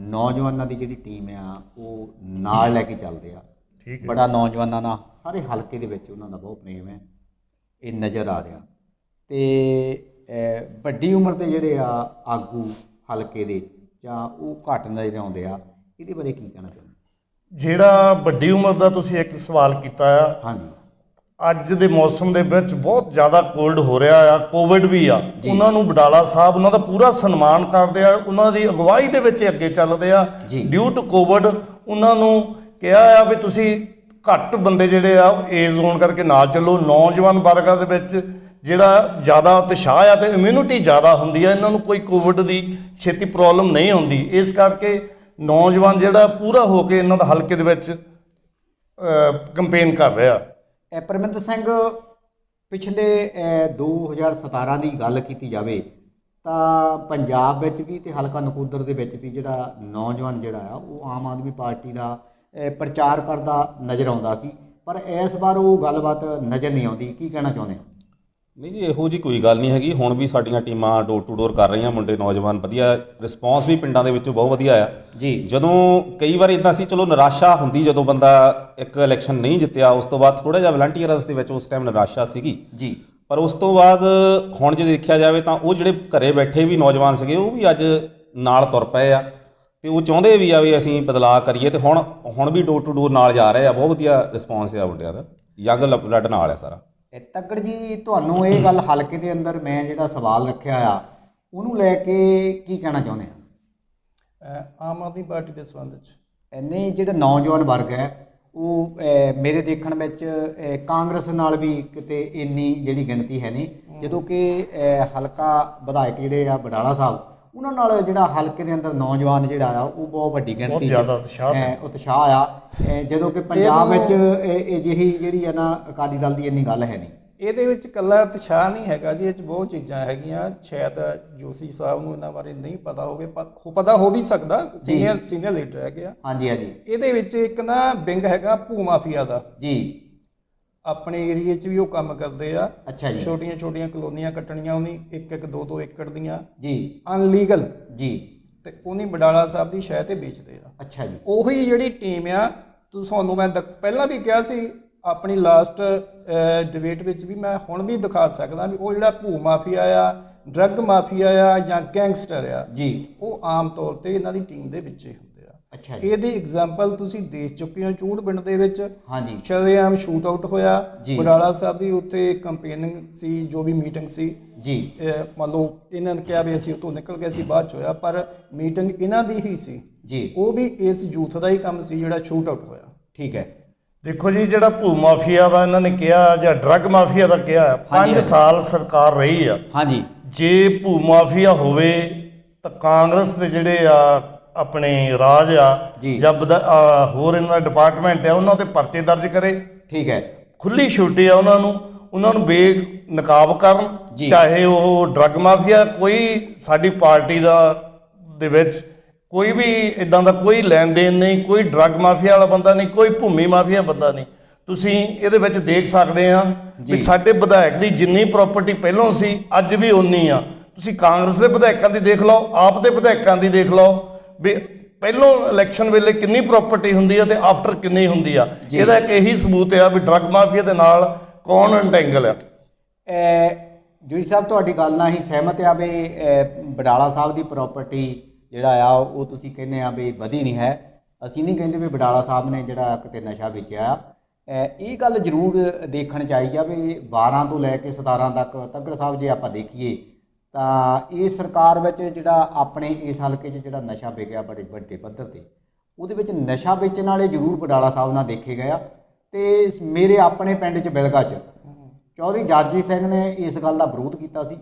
ਨੌਜਵਾਨਾਂ ਦੀ ਜਿਹੜੀ ਟੀਮ ਆ ਉਹ ਨਾਲ ਲੈ ਕੇ ਚੱਲਦੇ ਆ। ਬੜਾ ਨੌਜਵਾਨਾਂ ਨਾਲ ਸਾਰੇ ਹਲਕੇ ਦੇ ਵਿੱਚ ਉਹਨਾਂ ਦਾ ਬਹੁਤ ਪ੍ਰੇਮ ਹੈ, ਇਹ ਨਜ਼ਰ ਆ ਰਿਹਾ। ਤੇ ਵੱਡੀ ਉਮਰ ਦੇ ਜਿਹੜੇ ਆ ਆਗੂ ਹਲਕੇ ਦੇ ਜਾਂ ਉਹ ਘੱਟ ਨਜ਼ਰ ਆਉਂਦੇ ਆ, ਇਹਦੇ ਬਾਰੇ ਕੀ ਕਹਿਣਾ ਚਾਹੁੰਦੇ? ਜਿਹੜਾ ਵੱਡੀ ਉਮਰ ਦਾ ਤੁਸੀਂ ਇੱਕ ਸਵਾਲ ਕੀਤਾ ਆ, ਹਾਂਜੀ, ਅੱਜ ਦੇ ਮੌਸਮ ਦੇ ਵਿੱਚ ਬਹੁਤ ਜ਼ਿਆਦਾ ਕੋਲਡ ਹੋ ਰਿਹਾ ਆ, ਕੋਵਿਡ ਵੀ ਆ। ਉਹਨਾਂ ਨੂੰ ਬਡਾਲਾ ਸਾਹਿਬ ਉਹਨਾਂ ਦਾ ਪੂਰਾ ਸਨਮਾਨ ਕਰਦੇ ਆ, ਉਹਨਾਂ ਦੀ ਅਗਵਾਈ ਦੇ ਵਿੱਚ ਅੱਗੇ ਚੱਲਦੇ ਆ। ਡਿਊ ਟੂ ਕੋਵਿਡ ਉਹਨਾਂ ਨੂੰ ਕਿਹਾ ਆ ਵੀ ਤੁਸੀਂ ਘੱਟ ਬੰਦੇ ਜਿਹੜੇ ਆ ਏਜ ਹੋਣ ਕਰਕੇ ਨਾਲ ਚੱਲੋ। ਨੌਜਵਾਨ ਵਰਗਾਂ ਦੇ ਵਿੱਚ ਜਿਹੜਾ ਜ਼ਿਆਦਾ ਉਤਸ਼ਾਹ ਆ ਤੇ ਇਮਿਊਨਿਟੀ ਜ਼ਿਆਦਾ ਹੁੰਦੀ ਆ, ਇਹਨਾਂ ਨੂੰ ਕੋਈ ਕੋਵਿਡ ਦੀ ਛੇਤੀ ਪ੍ਰੋਬਲਮ ਨਹੀਂ ਹੁੰਦੀ। ਇਸ ਕਰਕੇ ਨੌਜਵਾਨ ਜਿਹੜਾ ਪੂਰਾ ਹੋ ਕੇ ਇਹਨਾਂ ਦਾ ਹਲਕੇ ਦੇ ਵਿੱਚ ਕੰਪੇਨ ਕਰ ਰਿਹਾ। ਪਰਮਿੰਦਰ ਸਿੰਘ, ਪਿਛਲੇ 2017 ਦੀ ਗੱਲ ਕੀਤੀ ਜਾਵੇ ਤਾਂ ਪੰਜਾਬ ਵਿੱਚ ਵੀ ਤੇ ਹਲਕਾ ਨਕੋਦਰ ਦੇ ਵਿੱਚ ਵੀ ਜਿਹੜਾ ਨੌਜਵਾਨ ਜਿਹੜਾ ਆ ਉਹ ਆਮ ਆਦਮੀ ਪਾਰਟੀ ਦਾ ਪ੍ਰਚਾਰ ਕਰਦਾ ਨਜ਼ਰ ਆਉਂਦਾ ਸੀ, ਪਰ ਇਸ ਵਾਰ ਉਹ ਗੱਲਬਾਤ ਨਜ਼ਰ ਨਹੀਂ ਆਉਂਦੀ। ਕੀ ਕਹਿਣਾ ਚਾਹੁੰਦੇ ਹੋ? ਨਹੀਂ ਜੀ, ਇਹੋ ਜੀ ਕੋਈ ਗੱਲ ਨਹੀਂ ਹੈਗੀ। ਹੁਣ ਵੀ ਸਾਡੀਆਂ ਟੀਮਾਂ ਡੋਰ ਟੂ ਡੋਰ ਕਰ ਰਹੀਆਂ, ਮੁੰਡੇ ਨੌਜਵਾਨ ਵਧੀਆ ਰਿਸਪੌਂਸ ਵੀ ਪਿੰਡਾਂ ਦੇ ਵਿੱਚੋਂ ਬਹੁਤ ਵਧੀਆ ਆ ਜੀ। ਜਦੋਂ ਕਈ ਵਾਰ ਇਦਾਂ ਸੀ, ਚਲੋ ਨਿਰਾਸ਼ਾ ਹੁੰਦੀ ਜਦੋਂ ਬੰਦਾ ਇੱਕ ਇਲੈਕਸ਼ਨ ਨਹੀਂ ਜਿੱਤਿਆ, ਉਸ ਤੋਂ ਬਾਅਦ ਥੋੜਾ ਜਿਹਾ ਵਲੰਟੀਅਰਸ ਦੇ ਵਿੱਚ ਉਸ ਟਾਈਮ ਨਿਰਾਸ਼ਾ ਸੀਗੀ ਜੀ। ਪਰ ਉਸ ਤੋਂ ਬਾਅਦ ਹੁਣ ਜੇ ਦੇਖਿਆ ਜਾਵੇ ਤਾਂ ਉਹ ਜਿਹੜੇ ਘਰੇ ਬੈਠੇ ਵੀ ਨੌਜਵਾਨ ਸੀਗੇ ਉਹ ਵੀ ਅੱਜ ਨਾਲ ਤੁਰ ਪਏ ਆ ਤੇ ਉਹ ਚਾਹੁੰਦੇ ਵੀ ਆ ਵੀ ਅਸੀਂ ਬਦਲਾਅ ਕਰੀਏ। ਤੇ ਹੁਣ ਵੀ ਡੋਰ ਟੂ ਡੋਰ ਨਾਲ ਜਾ ਰਹੇ ਆ। ਬਹੁਤ ਵਧੀਆ ਰਿਸਪੌਂਸ ਆ ਮੁੰਡਿਆਂ ਦਾ, ਯੰਗ ਬਲੱਡ ਨਾਲ ਆ ਸਾਰਾ। ਤੱਕੜ ਜੀ, ਤੁਹਾਨੂੰ ਇਹ ਗੱਲ ਹਲਕੇ ਦੇ ਅੰਦਰ ਮੈਂ ਜਿਹੜਾ ਸਵਾਲ ਰੱਖਿਆ ਆ ਉਹਨੂੰ ਲੈ ਕੇ ਕੀ ਕਹਿਣਾ ਚਾਹੁੰਦੇ ਆ? ਆਮ ਆਦਮੀ ਪਾਰਟੀ ਦੇ ਸੰਬੰਧ ਵਿੱਚ ਨਹੀਂ, ਜਿਹੜਾ ਨੌਜਵਾਨ ਵਰਗ ਹੈ ਉਹ ਮੇਰੇ ਦੇਖਣ ਵਿੱਚ ਕਾਂਗਰਸ ਨਾਲ ਵੀ ਕਿਤੇ ਇੰਨੀ ਜਿਹੜੀ ਗਿਣਤੀ ਹੈ ਨਹੀਂ, ਜਦੋਂ ਕਿ ਹਲਕਾ ਵਿਧਾਇਕ ਜਿਹੜੇ ਆ ਬਡਾਲਾ ਸਾਹਿਬ ਉਹਨਾਂ ਨਾਲ ਜਿਹੜਾ ਹਲਕੇ ਦੇ ਅੰਦਰ ਨੌਜਵਾਨ ਜਿਹੜਾ ਆ ਉਹ ਬਹੁਤ ਵੱਡੀ ਗਿਣਤੀ ਉਤਸ਼ਾਹ ਆ। ਜਦੋਂ ਕਿ ਪੰਜਾਬ ਵਿੱਚ ਅਜਿਹੀ ਜਿਹੜੀ ਆ ਨਾ ਅਕਾਲੀ ਦਲ ਦੀ ਇੰਨੀ ਗੱਲ ਹੈ ਨਹੀਂ। ਇਹਦੇ ਵਿੱਚ ਇਕੱਲਾ ਉਤਸ਼ਾਹ ਨਹੀਂ ਹੈਗਾ ਜੀ, ਇਹ 'ਚ ਬਹੁਤ ਚੀਜ਼ਾਂ ਹੈਗੀਆਂ। ਸ਼ਾਇਦ ਜੋਸ਼ੀ ਸਾਹਿਬ ਨੂੰ ਇਹਨਾਂ ਬਾਰੇ ਨਹੀਂ ਪਤਾ ਹੋਵੇ, ਪਤਾ ਹੋ ਵੀ ਸਕਦਾ, ਸੀਨੀਅਰ ਲੀਡਰ ਹੈਗੇ ਆ। ਹਾਂਜੀ ਹਾਂਜੀ। ਇਹਦੇ ਵਿੱਚ ਇੱਕ ਨਾ ਵਿੰਗ ਹੈਗਾ ਭੂ ਮਾਫੀਆ ਦਾ ਜੀ, ਆਪਣੇ ਏਰੀਏ 'ਚ ਵੀ ਉਹ ਕੰਮ ਕਰਦੇ ਆ। ਅੱਛਾ ਜੀ। ਛੋਟੀਆਂ ਛੋਟੀਆਂ ਕਲੋਨੀਆਂ ਕੱਟਣੀਆਂ ਉਹਨੀ 1-1 2-2 ਏਕੜ ਦੀਆਂ ਜੀ, ਅਨਲੀਗਲ ਜੀ, ਤੇ ਉਹਨੀ ਬਡਾਲਾ ਸਾਹਿਬ ਦੀ ਸ਼ਹਿ ਤੇ ਵੇਚਦੇ ਆ। ਅੱਛਾ ਜੀ। ਉਹੀ ਜਿਹੜੀ ਟੀਮ ਆ, ਤੁਹਾਨੂੰ ਮੈਂ ਪਹਿਲਾਂ ਵੀ ਕਿਹਾ ਸੀ ਆਪਣੀ ਲਾਸਟ ਡਿਬੇਟ ਵਿੱਚ ਵੀ, ਮੈਂ ਹੁਣ ਵੀ ਦਿਖਾ ਸਕਦਾ ਵੀ ਉਹ ਜਿਹੜਾ ਭੂ ਮਾਫੀਆ ਆ, ਡਰੱਗ ਮਾਫੀਆ ਆ ਜਾਂ ਗੈਂਗਸਟਰ ਆ ਜੀ, ਉਹ ਆਮ ਤੌਰ ਤੇ ਇਹਨਾਂ ਦੀ ਟੀਮ ਦੇ ਵਿੱਚ ਹੀ ਹੁੰਦੇ ਆ। ਅੱਛਾ ਜੀ। ਇਹਦੀ ਐਗਜ਼ਾਮਪਲ ਤੁਸੀਂ ਦੇਖ ਚੁੱਕੇ ਹੋ ਚੂੜ ਪਿੰਡ ਦੇ ਵਿੱਚ ਹਾਂਜੀ ਸ਼ਰੇਆਮ ਸ਼ੂਟ ਆਊਟ ਹੋਇਆ। ਜੀ। ਬਡਾਲਾ ਸਾਹਿਬ ਦੀ ਉੱਤੇ ਕੰਪੇਨਿੰਗ ਸੀ, ਜੋ ਵੀ ਮੀਟਿੰਗ ਸੀ ਜੀ ਮੰਨ ਲਓ ਇਹਨਾਂ ਨੇ ਕਿਹਾ ਵੀ ਅਸੀਂ ਉੱਥੋਂ ਨਿਕਲ ਗਏ ਸੀ, ਬਾਅਦ 'ਚ ਹੋਇਆ, ਪਰ ਮੀਟਿੰਗ ਇਹਨਾਂ ਦੀ ਹੀ ਸੀ ਜੀ। ਉਹ ਵੀ ਇਸ ਯੂਥ ਦਾ ਹੀ ਕੰਮ ਸੀ ਜਿਹੜਾ ਸ਼ੂਟ ਆਊਟ ਹੋਇਆ। ਠੀਕ ਹੈ। ਦੇਖੋ ਜੀ, ਜਿਹੜਾ ਭੂ ਮਾਫੀਆ ਦਾ ਇਹਨਾਂ ਨੇ ਕਿਹਾ ਜਾਂ ਡਰੱਗ ਮਾਫੀਆ ਦਾ ਕਿਹਾ, ਹਾਂਜੀ। 5 ਸਾਲ ਸਰਕਾਰ ਰਹੀ ਆ। ਹਾਂਜੀ ਜੇ ਭੂ ਮਾਫੀਆ ਹੋਵੇ ਤਾਂ ਕਾਂਗਰਸ ਦੇ ਜਿਹੜੇ ਆ ਆਪਣੇ ਰਾਜ ਆ ਜੀ। ਜਾਂ ਹੋਰ ਇਹਨਾਂ ਦਾ ਡਿਪਾਰਟਮੈਂਟ ਆ, ਉਹਨਾਂ ਤੇ ਪਰਚੇ ਦਰਜ ਕਰੇ। ਠੀਕ ਹੈ ਖੁੱਲੀ ਛੁੱਟੀ ਆ ਉਹਨਾਂ ਨੂੰ ਬੇਨਕਾਬ ਕਰਨ, ਜੀ। ਚਾਹੇ ਉਹ ਡਰੱਗ ਮਾਫੀਆ, ਕੋਈ ਸਾਡੀ ਪਾਰਟੀ ਦੇ ਵਿੱਚ ਕੋਈ ਵੀ ਇਦਾਂ ਦਾ ਕੋਈ ਲੈਣ ਦੇਣ ਨਹੀਂ, ਕੋਈ ਡਰੱਗ ਮਾਫੀਆ ਵਾਲਾ ਬੰਦਾ ਨਹੀਂ, ਕੋਈ ਭੂਮੀ ਮਾਫੀਆ ਬੰਦਾ ਨਹੀਂ। ਤੁਸੀਂ ਇਹਦੇ ਵਿੱਚ ਦੇਖ ਸਕਦੇ ਆ ਵੀ ਸਾਡੇ ਵਿਧਾਇਕ ਦੀ ਜਿੰਨੀ ਪ੍ਰਾਪਰਟੀ ਪਹਿਲਾਂ ਸੀ ਅੱਜ ਵੀ ਉਨੀ ਆ। ਤੁਸੀਂ ਕਾਂਗਰਸ ਦੇ ਵਿਧਾਇਕਾਂ ਦੀ ਦੇਖ ਲਓ, ਆਪ ਦੇ ਵਿਧਾਇਕਾਂ ਦੀ ਦੇਖ ਲਓ ਵੀ ਪਹਿਲੋਂ ਇਲੈਕਸ਼ਨ ਵੇਲੇ ਕਿੰਨੀ ਪ੍ਰਾਪਰਟੀ ਹੁੰਦੀ ਆ ਤੇ ਆਫਟਰ ਕਿੰਨੀ ਹੁੰਦੀ ਆ। ਇਹਦਾ ਇੱਕ ਇਹੀ ਸਬੂਤ ਆ ਵੀ ਡਰੱਗ ਮਾਫੀਆ ਦੇ ਨਾਲ ਕੌਣ ਇੰਟੈਂਗਲ ਆ। ਜੋਈ ਸਾਹਿਬ ਤੁਹਾਡੀ ਗੱਲ ਨਾਲ ਹੀ ਸਹਿਮਤ ਆ ਵੀ ਬਡਾਲਾ ਸਾਹਿਬ ਦੀ ਪ੍ਰਾਪਰਟੀ ਜਿਹੜਾ ਆ ਉਹ ਤੁਸੀਂ ਕਹਿੰਦੇ ਆ ਵੀ ਵਧੀ ਨਹੀਂ ਹੈ। ਅਸੀਂ ਨਹੀਂ ਕਹਿੰਦੇ ਵੀ ਬਡਾਲਾ ਸਾਹਿਬ ਨੇ ਜਿਹੜਾ ਕਿਤੇ ਨਸ਼ਾ ਵੇਚਿਆ। ਇਹ ਗੱਲ ਜ਼ਰੂਰ ਦੇਖਣ 'ਚ ਆਈ ਆ ਵੀ 12 ਤੋਂ ਲੈ ਕੇ 17 ਤੱਕ ਤੱਗੜ ਸਾਹਿਬ ਜੇ ਆਪਾਂ ਦੇਖੀਏ ਤਾਂ ਇਹ ਸਰਕਾਰ ਵਿੱਚ ਜਿਹੜਾ ਆਪਣੇ ਇਸ ਹਲਕੇ 'ਚ ਜਿਹੜਾ ਨਸ਼ਾ ਵਿਕਿਆ ਬੜੇ ਵੱਡੇ ਪੱਧਰ 'ਤੇ, ਉਹਦੇ ਵਿੱਚ ਨਸ਼ਾ ਵੇਚਣ ਵਾਲੇ ਜ਼ਰੂਰ ਬਡਾਲਾ ਸਾਹਿਬ ਨਾਲ ਦੇਖੇ ਗਏ ਆ। ਅਤੇ ਮੇਰੇ ਆਪਣੇ ਪਿੰਡ 'ਚ ਬਿਲਗਾ 'ਚ ਚੌਧਰੀ ਜਗਜੀਤ ਸਿੰਘ ਨੇ ਇਸ ਗੱਲ ਦਾ ਵਿਰੋਧ ਕੀਤਾ ਸੀ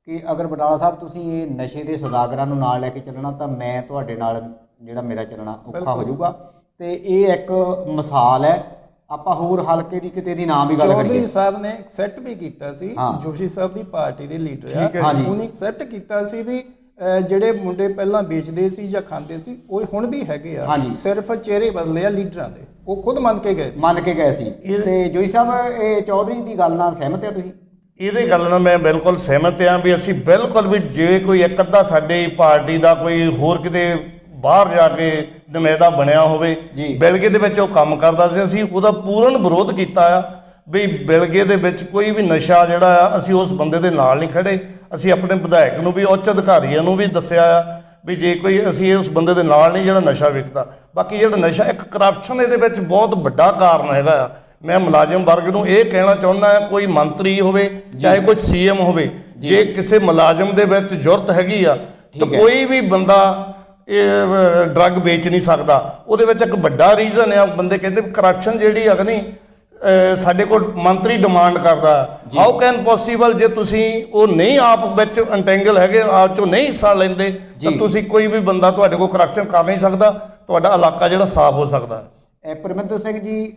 ਕਿ ਅਗਰ ਬਡਾਲਾ ਸਾਹਿਬ ਤੁਸੀਂ ਇਹ ਨਸ਼ੇ ਦੇ ਸੌਦਾਗਰਾਂ ਨੂੰ ਨਾਲ ਲੈ ਕੇ ਚੱਲਣਾ ਤਾਂ ਮੈਂ ਤੁਹਾਡੇ ਨਾਲ ਜਿਹੜਾ ਮੇਰਾ ਚੱਲਣਾ ਔਖਾ ਹੋ ਜਾਊਗਾ। ਅਤੇ ਇਹ ਇੱਕ ਮਿਸਾਲ ਹੈ। ਆਪਾਂ ਹੋਰ ਹਲਕੇ ਦੀ ਕਿਤੇ ਦੀ ਨਾਮ ਵੀ ਗੱਲ ਕਰੀਏ, ਚੌਧਰੀ ਸਾਹਿਬ ਨੇ ਐਕਸੈਪਟ ਵੀ ਕੀਤਾ ਸੀ, ਜੋਸ਼ੀ ਸਾਹਿਬ ਦੀ ਪਾਰਟੀ ਦੇ ਲੀਡਰ ਆ, ਉਹਨੇ ਐਕਸੈਪਟ ਕੀਤਾ ਸੀ ਵੀ ਜਿਹੜੇ ਮੁੰਡੇ ਪਹਿਲਾਂ ਵੇਚਦੇ ਸੀ ਜਾਂ ਖਾਂਦੇ ਸੀ ਉਹ ਹੁਣ ਵੀ ਹੈਗੇ ਆ, ਸਿਰਫ ਚਿਹਰੇ ਬਦਲੇ ਆ ਲੀਡਰਾਂ ਦੇ। ਉਹ ਖੁਦ ਮੰਨ ਕੇ ਗਏ ਸੀ। ਤੇ ਜੋਈ ਸਾਹਿਬ ਇਹ ਚੌਧਰੀ ਦੀ ਗੱਲ ਨਾਲ ਸਹਿਮਤ ਆ ਤੁਸੀਂ? ਇਹਦੀ ਗੱਲ ਨਾਲ ਮੈਂ ਬਿਲਕੁਲ ਸਹਿਮਤ ਹਾਂ ਵੀ ਅਸੀਂ ਬਿਲਕੁਲ ਵੀ ਜੇ ਕੋਈ ਇੱਕ ਅੱਧਾ ਸਾਡੀ ਪਾਰਟੀ ਦਾ ਕੋਈ ਹੋਰ ਕਿਤੇ ਬਾਹਰ ਜਾ ਕੇ ਨੁਮਾਇੰਦਾ ਬਣਿਆ ਹੋਵੇ, ਬਿਲਗੇ ਦੇ ਵਿੱਚ ਉਹ ਕੰਮ ਕਰਦਾ ਸੀ, ਅਸੀਂ ਉਹਦਾ ਪੂਰਨ ਵਿਰੋਧ ਕੀਤਾ ਆ ਵੀ ਬਿਲਗੇ ਦੇ ਵਿੱਚ ਕੋਈ ਵੀ ਨਸ਼ਾ ਜਿਹੜਾ ਆ ਅਸੀਂ ਉਸ ਬੰਦੇ ਦੇ ਨਾਲ ਨਹੀਂ ਖੜੇ। ਅਸੀਂ ਆਪਣੇ ਵਿਧਾਇਕ ਨੂੰ ਵੀ, ਉੱਚ ਅਧਿਕਾਰੀਆਂ ਨੂੰ ਵੀ ਦੱਸਿਆ ਆ ਵੀ ਜੇ ਕੋਈ ਅਸੀਂ ਉਸ ਬੰਦੇ ਦੇ ਨਾਲ ਨਹੀਂ ਜਿਹੜਾ ਨਸ਼ਾ ਵਿਕਦਾ। ਬਾਕੀ ਜਿਹੜਾ ਨਸ਼ਾ ਇੱਕ ਕਰਪਸ਼ਨ ਇਹਦੇ ਵਿੱਚ ਬਹੁਤ ਵੱਡਾ ਕਾਰਨ ਹੈਗਾ ਆ। ਮੈਂ ਮੁਲਾਜ਼ਮ ਵਰਗ ਨੂੰ ਇਹ ਕਹਿਣਾ ਚਾਹੁੰਦਾ ਹਾਂ, ਕੋਈ ਮੰਤਰੀ ਹੋਵੇ ਚਾਹੇ ਕੋਈ ਸੀਐਮ ਹੋਵੇ, ਜੇ ਕਿਸੇ ਮੁਲਾਜ਼ਮ ਦੇ ਵਿੱਚ ਜ਼ਰੂਰਤ ਹੈਗੀ ਆ ਤਾਂ ਕੋਈ ਵੀ ਬੰਦਾ ਇਹ ਡਰੱਗ ਵੇਚ ਨਹੀਂ ਸਕਦਾ। ਉਹਦੇ ਵਿੱਚ ਇੱਕ ਵੱਡਾ ਰੀਜ਼ਨ ਆ, ਬੰਦੇ ਕਹਿੰਦੇ ਕਰਪਸ਼ਨ ਜਿਹੜੀ ਹੈ ਨਹੀਂ, ਸਾਡੇ ਕੋਲ ਮੰਤਰੀ ਡਿਮਾਂਡ ਕਰਦਾ, ਹਾਊ ਕੈਨ ਪੋਸੀਬਲ, ਜੇ ਤੁਸੀਂ ਉਹ ਨਹੀਂ ਆਪ ਵਿੱਚ ਇੰਟੈਂਗਲ ਹੈਗੇ, ਆਪ ਚੋਂ ਨਹੀਂ ਹਿੱਸਾ ਲੈਂਦੇ ਤਾਂ ਤੁਸੀਂ ਕੋਈ ਵੀ ਬੰਦਾ ਤੁਹਾਡੇ ਕੋਲ ਕਰਪਸ਼ਨ ਕਰ ਨਹੀਂ ਸਕਦਾ, ਤੁਹਾਡਾ ਇਲਾਕਾ ਜਿਹੜਾ ਸਾਫ਼ ਹੋ ਸਕਦਾ। ਪਰਮਿੰਦਰ ਸਿੰਘ ਜੀ,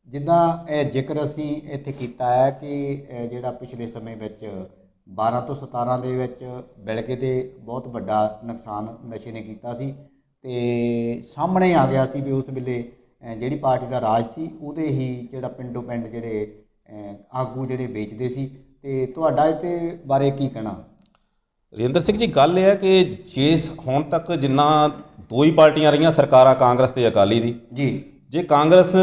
ਜਿੱਦਾਂ ਇਹ ਜ਼ਿਕਰ ਅਸੀਂ ਇੱਥੇ ਕੀਤਾ ਹੈ ਕਿ ਜਿਹੜਾ ਪਿਛਲੇ ਸਮੇਂ ਵਿੱਚ 12 ਤੋਂ 17 ਦੇ ਵਿੱਚ ਬਿਲਗੇ ਦੇ ਬਹੁਤ ਵੱਡਾ ਨੁਕਸਾਨ ਨਸ਼ੇ ਨੇ ਕੀਤਾ ਸੀ ਅਤੇ ਸਾਹਮਣੇ ਆ ਗਿਆ ਸੀ ਵੀ ਉਸ ਵੇਲੇ ਜਿਹੜੀ ਪਾਰਟੀ ਦਾ ਰਾਜ ਸੀ ਉਹਦੇ ਹੀ ਜਿਹੜਾ ਪਿੰਡੋਂ ਪਿੰਡ ਜਿਹੜੇ ਆਗੂ ਜਿਹੜੇ ਵੇਚਦੇ ਸੀ। ਅਤੇ ਤੁਹਾਡਾ ਇਹਦੇ ਬਾਰੇ ਕੀ ਕਹਿਣਾ? ਰਜਿੰਦਰ ਸਿੰਘ ਜੀ, ਗੱਲ ਇਹ ਹੈ ਕਿ ਜੇ ਹੁਣ ਤੱਕ ਜਿੰਨਾ ਦੋ ਹੀ ਪਾਰਟੀਆਂ ਰਹੀਆਂ ਸਰਕਾਰਾਂ, ਕਾਂਗਰਸ ਤੇ ਅਕਾਲੀ ਦੀ, ਜੇ ਕਾਂਗਰਸ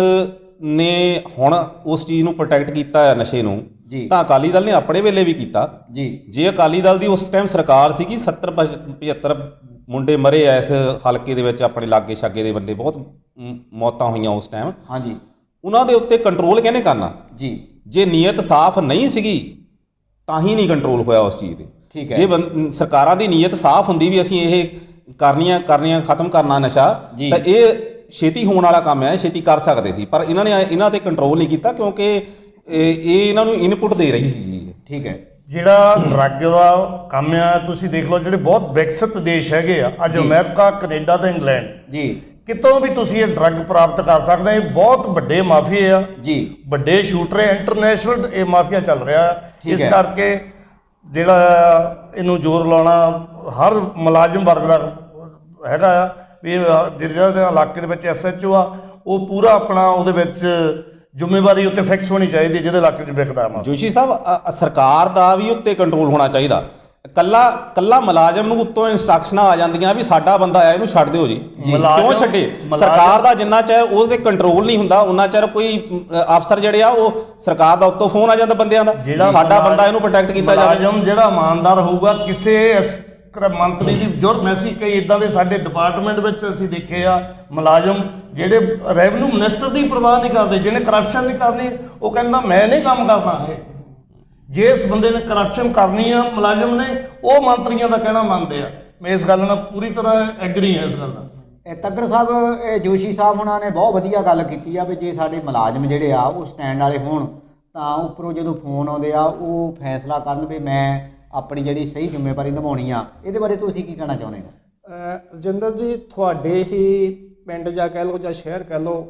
ਨੇ ਹੁਣ ਉਸ ਚੀਜ਼ ਨੂੰ ਪ੍ਰੋਟੈਕਟ ਕੀਤਾ ਹੈ ਨਸ਼ੇ ਨੂੰ, ਤਾਂ ਅਕਾਲੀ ਦਲ ਨੇ ਆਪਣੇ ਵੇਲੇ ਵੀ ਕੀਤਾ। ਜੇ ਅਕਾਲੀ ਦਲ ਦੀ ਉਸ ਟਾਈਮ ਸਰਕਾਰ ਸੀਗੀ, 70-75 ਮੁੰਡੇ ਮਰੇ ਐ ਇਸ ਹਲਕੇ ਦੇ ਵਿੱਚ, ਆਪਣੇ ਲਾਗੇ ਛਾਗੇ ਦੇ ਬੰਦੇ ਬਹੁਤ ਮੌਤਾਂ ਹੋਈਆਂ ਉਸ ਟਾਈਮ। ਉਹਨਾਂ ਦੇ ਉੱਤੇ ਕੰਟਰੋਲ ਕਿਹਨੇ ਕਰਨਾ? ਜੇ ਨੀਅਤ ਸਾਫ਼ ਨਹੀਂ ਸੀਗੀ ਤਾਂ ਹੀ ਨਹੀਂ ਕੰਟਰੋਲ ਹੋਇਆ ਉਸ ਚੀਜ਼ ਦੇ। ਜੇ ਸਰਕਾਰਾਂ ਦੀ ਨੀਅਤ ਸਾਫ਼ ਹੁੰਦੀ ਵੀ ਅਸੀਂ ਇਹ ਕਰਨੀਆਂ ਖਤਮ ਕਰਨਾ ਨਸ਼ਾ, ਤਾਂ ਇਹ ਛੇਤੀ ਹੋਣ ਵਾਲਾ ਕੰਮ ਹੈ, ਛੇਤੀ ਕਰ ਸਕਦੇ ਸੀ। ਪਰ ਇਹਨਾਂ ਨੇ ਇਹਨਾਂ ਤੇ ਕੰਟਰੋਲ ਨਹੀਂ ਕੀਤਾ ਕਿਉਂਕਿ ਇਹ ਇਹਨਾਂ ਨੂੰ ਇਨਪੁਟ ਦੇ ਰਹੀ ਸੀ ਜੀ। ਜਿਹੜਾ ਡਰੱਗ ਦਾ ਕੰਮ ਆ, ਤੁਸੀਂ ਦੇਖ ਲਓ ਜਿਹੜੇ ਬਹੁਤ ਵਿਕਸਿਤ ਦੇਸ਼ ਹੈਗੇ ਆ ਅੱਜ, ਅਮਰੀਕਾ, ਕੈਨੇਡਾ ਤੇ ਇੰਗਲੈਂਡ, ਕਿਤੋਂ ਵੀ ਤੁਸੀਂ ਇਹ ਡਰੱਗ ਪ੍ਰਾਪਤ ਕਰ ਸਕਦੇ। ਇਹ ਬਹੁਤ ਵੱਡੇ ਮਾਫੀਏ ਆ, ਵੱਡੇ ਸ਼ੂਟਰ, ਇੰਟਰਨੈਸ਼ਨਲ ਇਹ ਮਾਫੀਆ ਚੱਲ ਰਿਹਾ। ਇਸ ਕਰਕੇ ਜਿਹੜਾ ਇਹਨੂੰ ਜ਼ੋਰ ਲਾਉਣਾ ਹਰ ਮੁਲਾਜ਼ਮ ਵਰਗ ਦਾ ਹੈਗਾ ਆ ਵੀ ਜਿਹੜਾ ਇਲਾਕੇ ਦੇ ਵਿੱਚ SHO ਆ ਉਹ ਪੂਰਾ ਆਪਣਾ ਉਹਦੇ ਵਿੱਚ ਜ਼ਿੰਮੇਵਾਰੀ ਉੱਤੇ ਫਿਕਸ ਹੋਣੀ ਚਾਹੀਦੀ ਜਿਹਦੇ ਇਲਾਕੇ 'ਚ ਵਿਕਦਾ। ਜੋਸ਼ੀ ਸਾਹਿਬ, ਸਰਕਾਰ ਦਾ ਵੀ ਉੱਤੇ ਕੰਟਰੋਲ ਹੋਣਾ ਚਾਹੀਦਾ। ਕੱਲਾ ਮੁਲਾਜ਼ਮ ਨੂੰ ਉੱਤੋਂ ਇੰਸਟਰਕਸ਼ਨਾਂ ਆ ਜਾਂਦੀਆਂ ਵੀ ਸਾਡਾ ਬੰਦਾ ਆਇਆ ਇਹਨੂੰ ਛੱਡ ਦਿਓ ਜੀ, ਕਿਉਂ ਛੱਡੇ? ਸਰਕਾਰ ਦਾ ਜਿੰਨਾ ਚਿਰ ਉਹਦੇ ਕੰਟਰੋਲ ਨਹੀਂ ਹੁੰਦਾ ਉਹਨਾਂ ਚਿਰ ਕੋਈ ਅਫਸਰ ਜਿਹੜੇ ਆ ਉਹ ਸਰਕਾਰ ਦਾ ਉੱਤੋਂ ਫੋਨ ਆ ਜਾਂਦਾ ਬੰਦਿਆਂ ਦਾ, ਸਾਡਾ ਬੰਦਾ ਇਹਨੂੰ ਪ੍ਰੋਟੈਕਟ ਕੀਤਾ ਜਾਵੇ। ਮੁਲਾਜ਼ਮ ਜਿਹੜਾ ਇਮਾਨਦਾਰ ਹੋਊਗਾ, ਕਿਸੇ ਮੰਤਰੀ ਦੀ ਜੁਰਮ ਹੈ ਸੀ। ਕਈ ਇਦਾਂ ਦੇ ਸਾਡੇ ਡਿਪਾਰਟਮੈਂਟ ਵਿੱਚ ਅਸੀਂ ਦੇਖੇ ਆ ਮੁਲਾਜ਼ਮ ਜਿਹੜੇ ਰੈਵਨਿਊ ਮਿਨਿਸਟਰ ਦੀ ਪਰਵਾਹ ਨਹੀਂ ਕਰਦੇ, ਜਿਹਨੇ ਕਰਪਸ਼ਨ ਨਹੀਂ ਕਰਨੀ ਉਹ ਕਹਿੰਦਾ ਮੈਂ ਨਹੀਂ ਕੰਮ ਕਰਨਾ। ਇਹ ਜਿਸ ਬੰਦੇ ਨੇ ਕਰਪਸ਼ਨ ਕਰਨੀ ਆ ਮੁਲਾਜ਼ਮ ਨੇ, ਉਹ ਮੰਤਰੀਆਂ ਦਾ ਕਹਿਣਾ ਮੰਨਦੇ ਆ। ਮੈਂ ਇਸ ਗੱਲ ਨਾਲ ਪੂਰੀ ਤਰ੍ਹਾਂ ਐਗਰੀ ਹਾਂ ਇਸ ਗੱਲ ਨਾਲ। ਤੱਕੜ ਸਾਹਿਬ, ਜੋਸ਼ੀ ਸਾਹਿਬ ਹੁਣਾਂ ਨੇ ਬਹੁਤ ਵਧੀਆ ਗੱਲ ਕੀਤੀ ਆ ਵੀ ਜੇ ਸਾਡੇ ਮੁਲਾਜ਼ਮ ਜਿਹੜੇ ਆ ਉਹ ਸਟੈਂਡ ਵਾਲੇ ਹੋਣ ਤਾਂ ਉੱਪਰੋਂ ਜਦੋਂ ਫੋਨ ਆਉਂਦੇ ਆ ਉਹ ਫੈਸਲਾ ਕਰਨ ਵੀ ਮੈਂ ਆਪਣੀ ਜਿਹੜੀ ਸਹੀ ਜ਼ਿੰਮੇਵਾਰੀ ਨਿਭਾਉਣੀ ਆ। ਇਹਦੇ ਬਾਰੇ ਤੁਸੀਂ ਕੀ ਕਹਿਣਾ ਚਾਹੁੰਦੇ ਹੋ? ਰਜਿੰਦਰ ਜੀ, ਤੁਹਾਡੇ ਹੀ ਪਿੰਡ ਜਾਂ ਕਹਿ ਲਓ ਜਾਂ ਸ਼ਹਿਰ ਕਹਿ ਲਓ,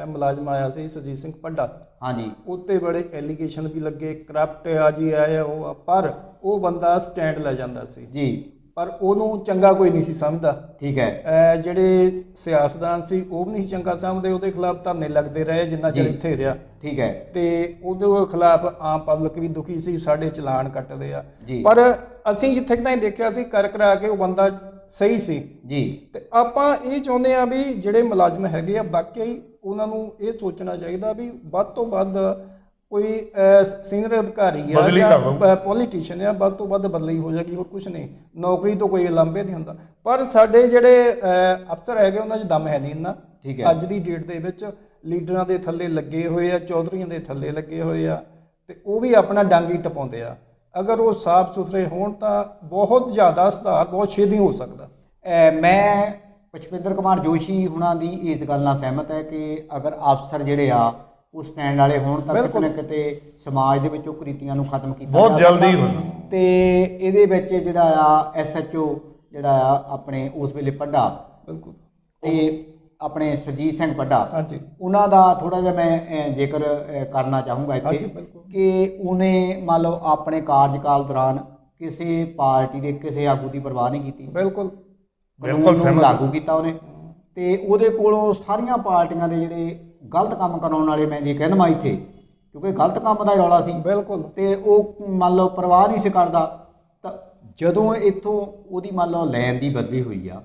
ਮੁਲਾਜ਼ਮ ਆਇਆ ਸੀ ਸਰਜੀਤ ਸਿੰਘ ਪੱਡਾ। ਹਾਂਜੀ। ਉੱਤੇ ਬੜੇ ਐਲੀਗੇਸ਼ਨ ਵੀ ਲੱਗੇ, ਕਰਪਟ ਆ ਜੀ ਆਇਆ ਉਹ ਆ, ਪਰ ਉਹ ਬੰਦਾ ਸਟੈਂਡ ਲੈ ਜਾਂਦਾ ਸੀ ਜੀ, ਪਰ ਉਹਨੂੰ ਚੰਗਾ ਕੋਈ ਨਹੀਂ ਸੀ ਸਮਝਦਾ। ਠੀਕ ਹੈ। ਜਿਹੜੇ ਸਿਆਸਤਦਾਨ ਸੀ ਉਹ ਵੀ ਨਹੀਂ ਸੀ ਚੰਗਾ ਸਮਝਦੇ, ਉਹਦੇ ਖਿਲਾਫ ਧਰਨੇ ਲੱਗਦੇ ਰਹੇ ਜਿੰਨਾ ਚਿਰ ਇੱਥੇ ਰਿਹਾ। ਠੀਕ ਹੈ। ਤੇ ਉਹਦੇ ਖਿਲਾਫ ਆਮ ਪਬਲਿਕ ਵੀ ਦੁਖੀ ਸੀ, ਸਾਡੇ ਚਲਾਨ ਕੱਟਦੇ ਆ। ਪਰ ਅਸੀਂ ਜਿੱਥੇ ਤਾਈਂ ਦੇਖਿਆ ਸੀ ਕਰ ਕਰਾ ਕੇ ਉਹ ਬੰਦਾ ਸਹੀ ਸੀ ਜੀ। ਤੇ ਆਪਾਂ ਇਹ ਚਾਹੁੰਦੇ ਆ ਵੀ ਜਿਹੜੇ ਮੁਲਾਜ਼ਮ ਹੈਗੇ ਆ ਵਾਕਈ ਉਹਨਾਂ ਨੂੰ ਇਹ ਸੋਚਣਾ ਚਾਹੀਦਾ ਵੀ ਵੱਧ ਤੋਂ ਵੱਧ ਕੋਈ ਸੀਨੀਅਰ ਅਧਿਕਾਰੀ ਆ ਜਾਂ ਪੋਲੀਟੀਸ਼ੀਅਨ ਆ, ਵੱਧ ਤੋਂ ਵੱਧ ਬਦਲੀ ਹੋ ਜਾਏਗੀ, ਹੋਰ ਕੁਝ ਨਹੀਂ। ਨੌਕਰੀ ਤੋਂ ਕੋਈ ਲਾਂਭੇ ਨਹੀਂ ਹੁੰਦਾ। ਪਰ ਸਾਡੇ ਜਿਹੜੇ ਅਫਸਰ ਹੈਗੇ ਉਹਨਾਂ 'ਚ ਦਮ ਹੈ ਨਹੀਂ ਇੰਨਾ। ਅੱਜ ਦੀ ਡੇਟ ਦੇ ਵਿੱਚ ਲੀਡਰਾਂ ਦੇ ਥੱਲੇ ਲੱਗੇ ਹੋਏ ਆ, ਚੌਧਰੀਆਂ ਦੇ ਥੱਲੇ ਲੱਗੇ ਹੋਏ ਆ, ਤੇ ਉਹ ਵੀ ਆਪਣਾ ਡੰਗ ਹੀ ਟਪਾਉਂਦੇ ਆ। ਅਗਰ ਉਹ ਸਾਫ਼ ਸੁਥਰੇ ਹੋਣ ਤਾਂ ਬਹੁਤ ਜ਼ਿਆਦਾ ਸੁਧਾਰ ਬਹੁਤ ਛੇਤੀ ਹੋ ਸਕਦਾ। ਮੈਂ ਪੁਸ਼ਪਿੰਦਰ ਕੁਮਾਰ ਜੋਸ਼ੀ ਹੁਣਾਂ ਦੀ ਇਸ ਗੱਲ ਨਾਲ ਸਹਿਮਤ ਹੈ ਕਿ ਅਗਰ ਅਫਸਰ ਜਿਹੜੇ ਆ ਉਹ ਸਟੈਂਡ ਵਾਲੇ ਹੋਣ ਤਾਂ ਕਿਤੇ ਨਾ ਕਿਤੇ ਸਮਾਜ ਦੇ ਵਿੱਚੋਂ ਕੁਰੀਤੀਆਂ ਨੂੰ ਖਤਮ ਕੀਤਾ ਬਹੁਤ ਜਲਦੀ ਹੋ ਸਕਦਾ। ਤੇ ਇਹਦੇ ਵਿੱਚ ਜਿਹੜਾ ਆ SHO ਜਿਹੜਾ ਆ ਆਪਣੇ ਉਸ ਵੇਲੇ ਪੱਡਾ, ਬਿਲਕੁਲ, ਤੇ ਆਪਣੇ ਸਰਜੀਤ ਸਿੰਘ ਪੱਡਾ, ਹਾਂਜੀ, ਉਹਨਾਂ ਦਾ ਥੋੜਾ ਜਿਹਾ ਮੈਂ ਜ਼ਿਕਰ ਕਰਨਾ ਚਾਹੂੰਗਾ ਇੱਥੇ ਕਿ ਉਹਨੇ ਮੰਨ ਲਓ ਆਪਣੇ ਕਾਰਜਕਾਲ ਦੌਰਾਨ ਕਿਸੇ ਪਾਰਟੀ ਦੇ ਕਿਸੇ ਆਗੂ ਦੀ ਪਰਵਾਹ ਨਹੀਂ ਕੀਤੀ। ਬਿਲਕੁਲ ਕਾਨੂੰਨ ਲਾਗੂ ਕੀਤਾ ਉਹਨੇ, ਤੇ ਉਹਦੇ ਕੋਲੋਂ ਸਾਰੀਆਂ ਪਾਰਟੀਆਂ ਦੇ ਜਿਹੜੇ ਗਲਤ ਕੰਮ ਕਰਾਉਣ ਵਾਲੇ, ਮੈਂ ਜੇ ਕਹਿ ਦਵਾਂ ਇੱਥੇ, ਕਿਉਂਕਿ ਗਲਤ ਕੰਮ ਦਾ ਰੌਲਾ ਸੀ, ਬਿਲਕੁਲ, ਤੇ ਉਹ ਮੰਨ ਲਓ ਪਰਵਾਹ ਨਹੀਂ ਸੀ ਕਰਦਾ। ਤਾਂ ਜਦੋਂ ਇੱਥੋਂ ਉਹਦੀ ਮੰਨ ਲਓ ਲੈਣ ਦੀ ਬਦਲੀ ਹੋਈ ਆ,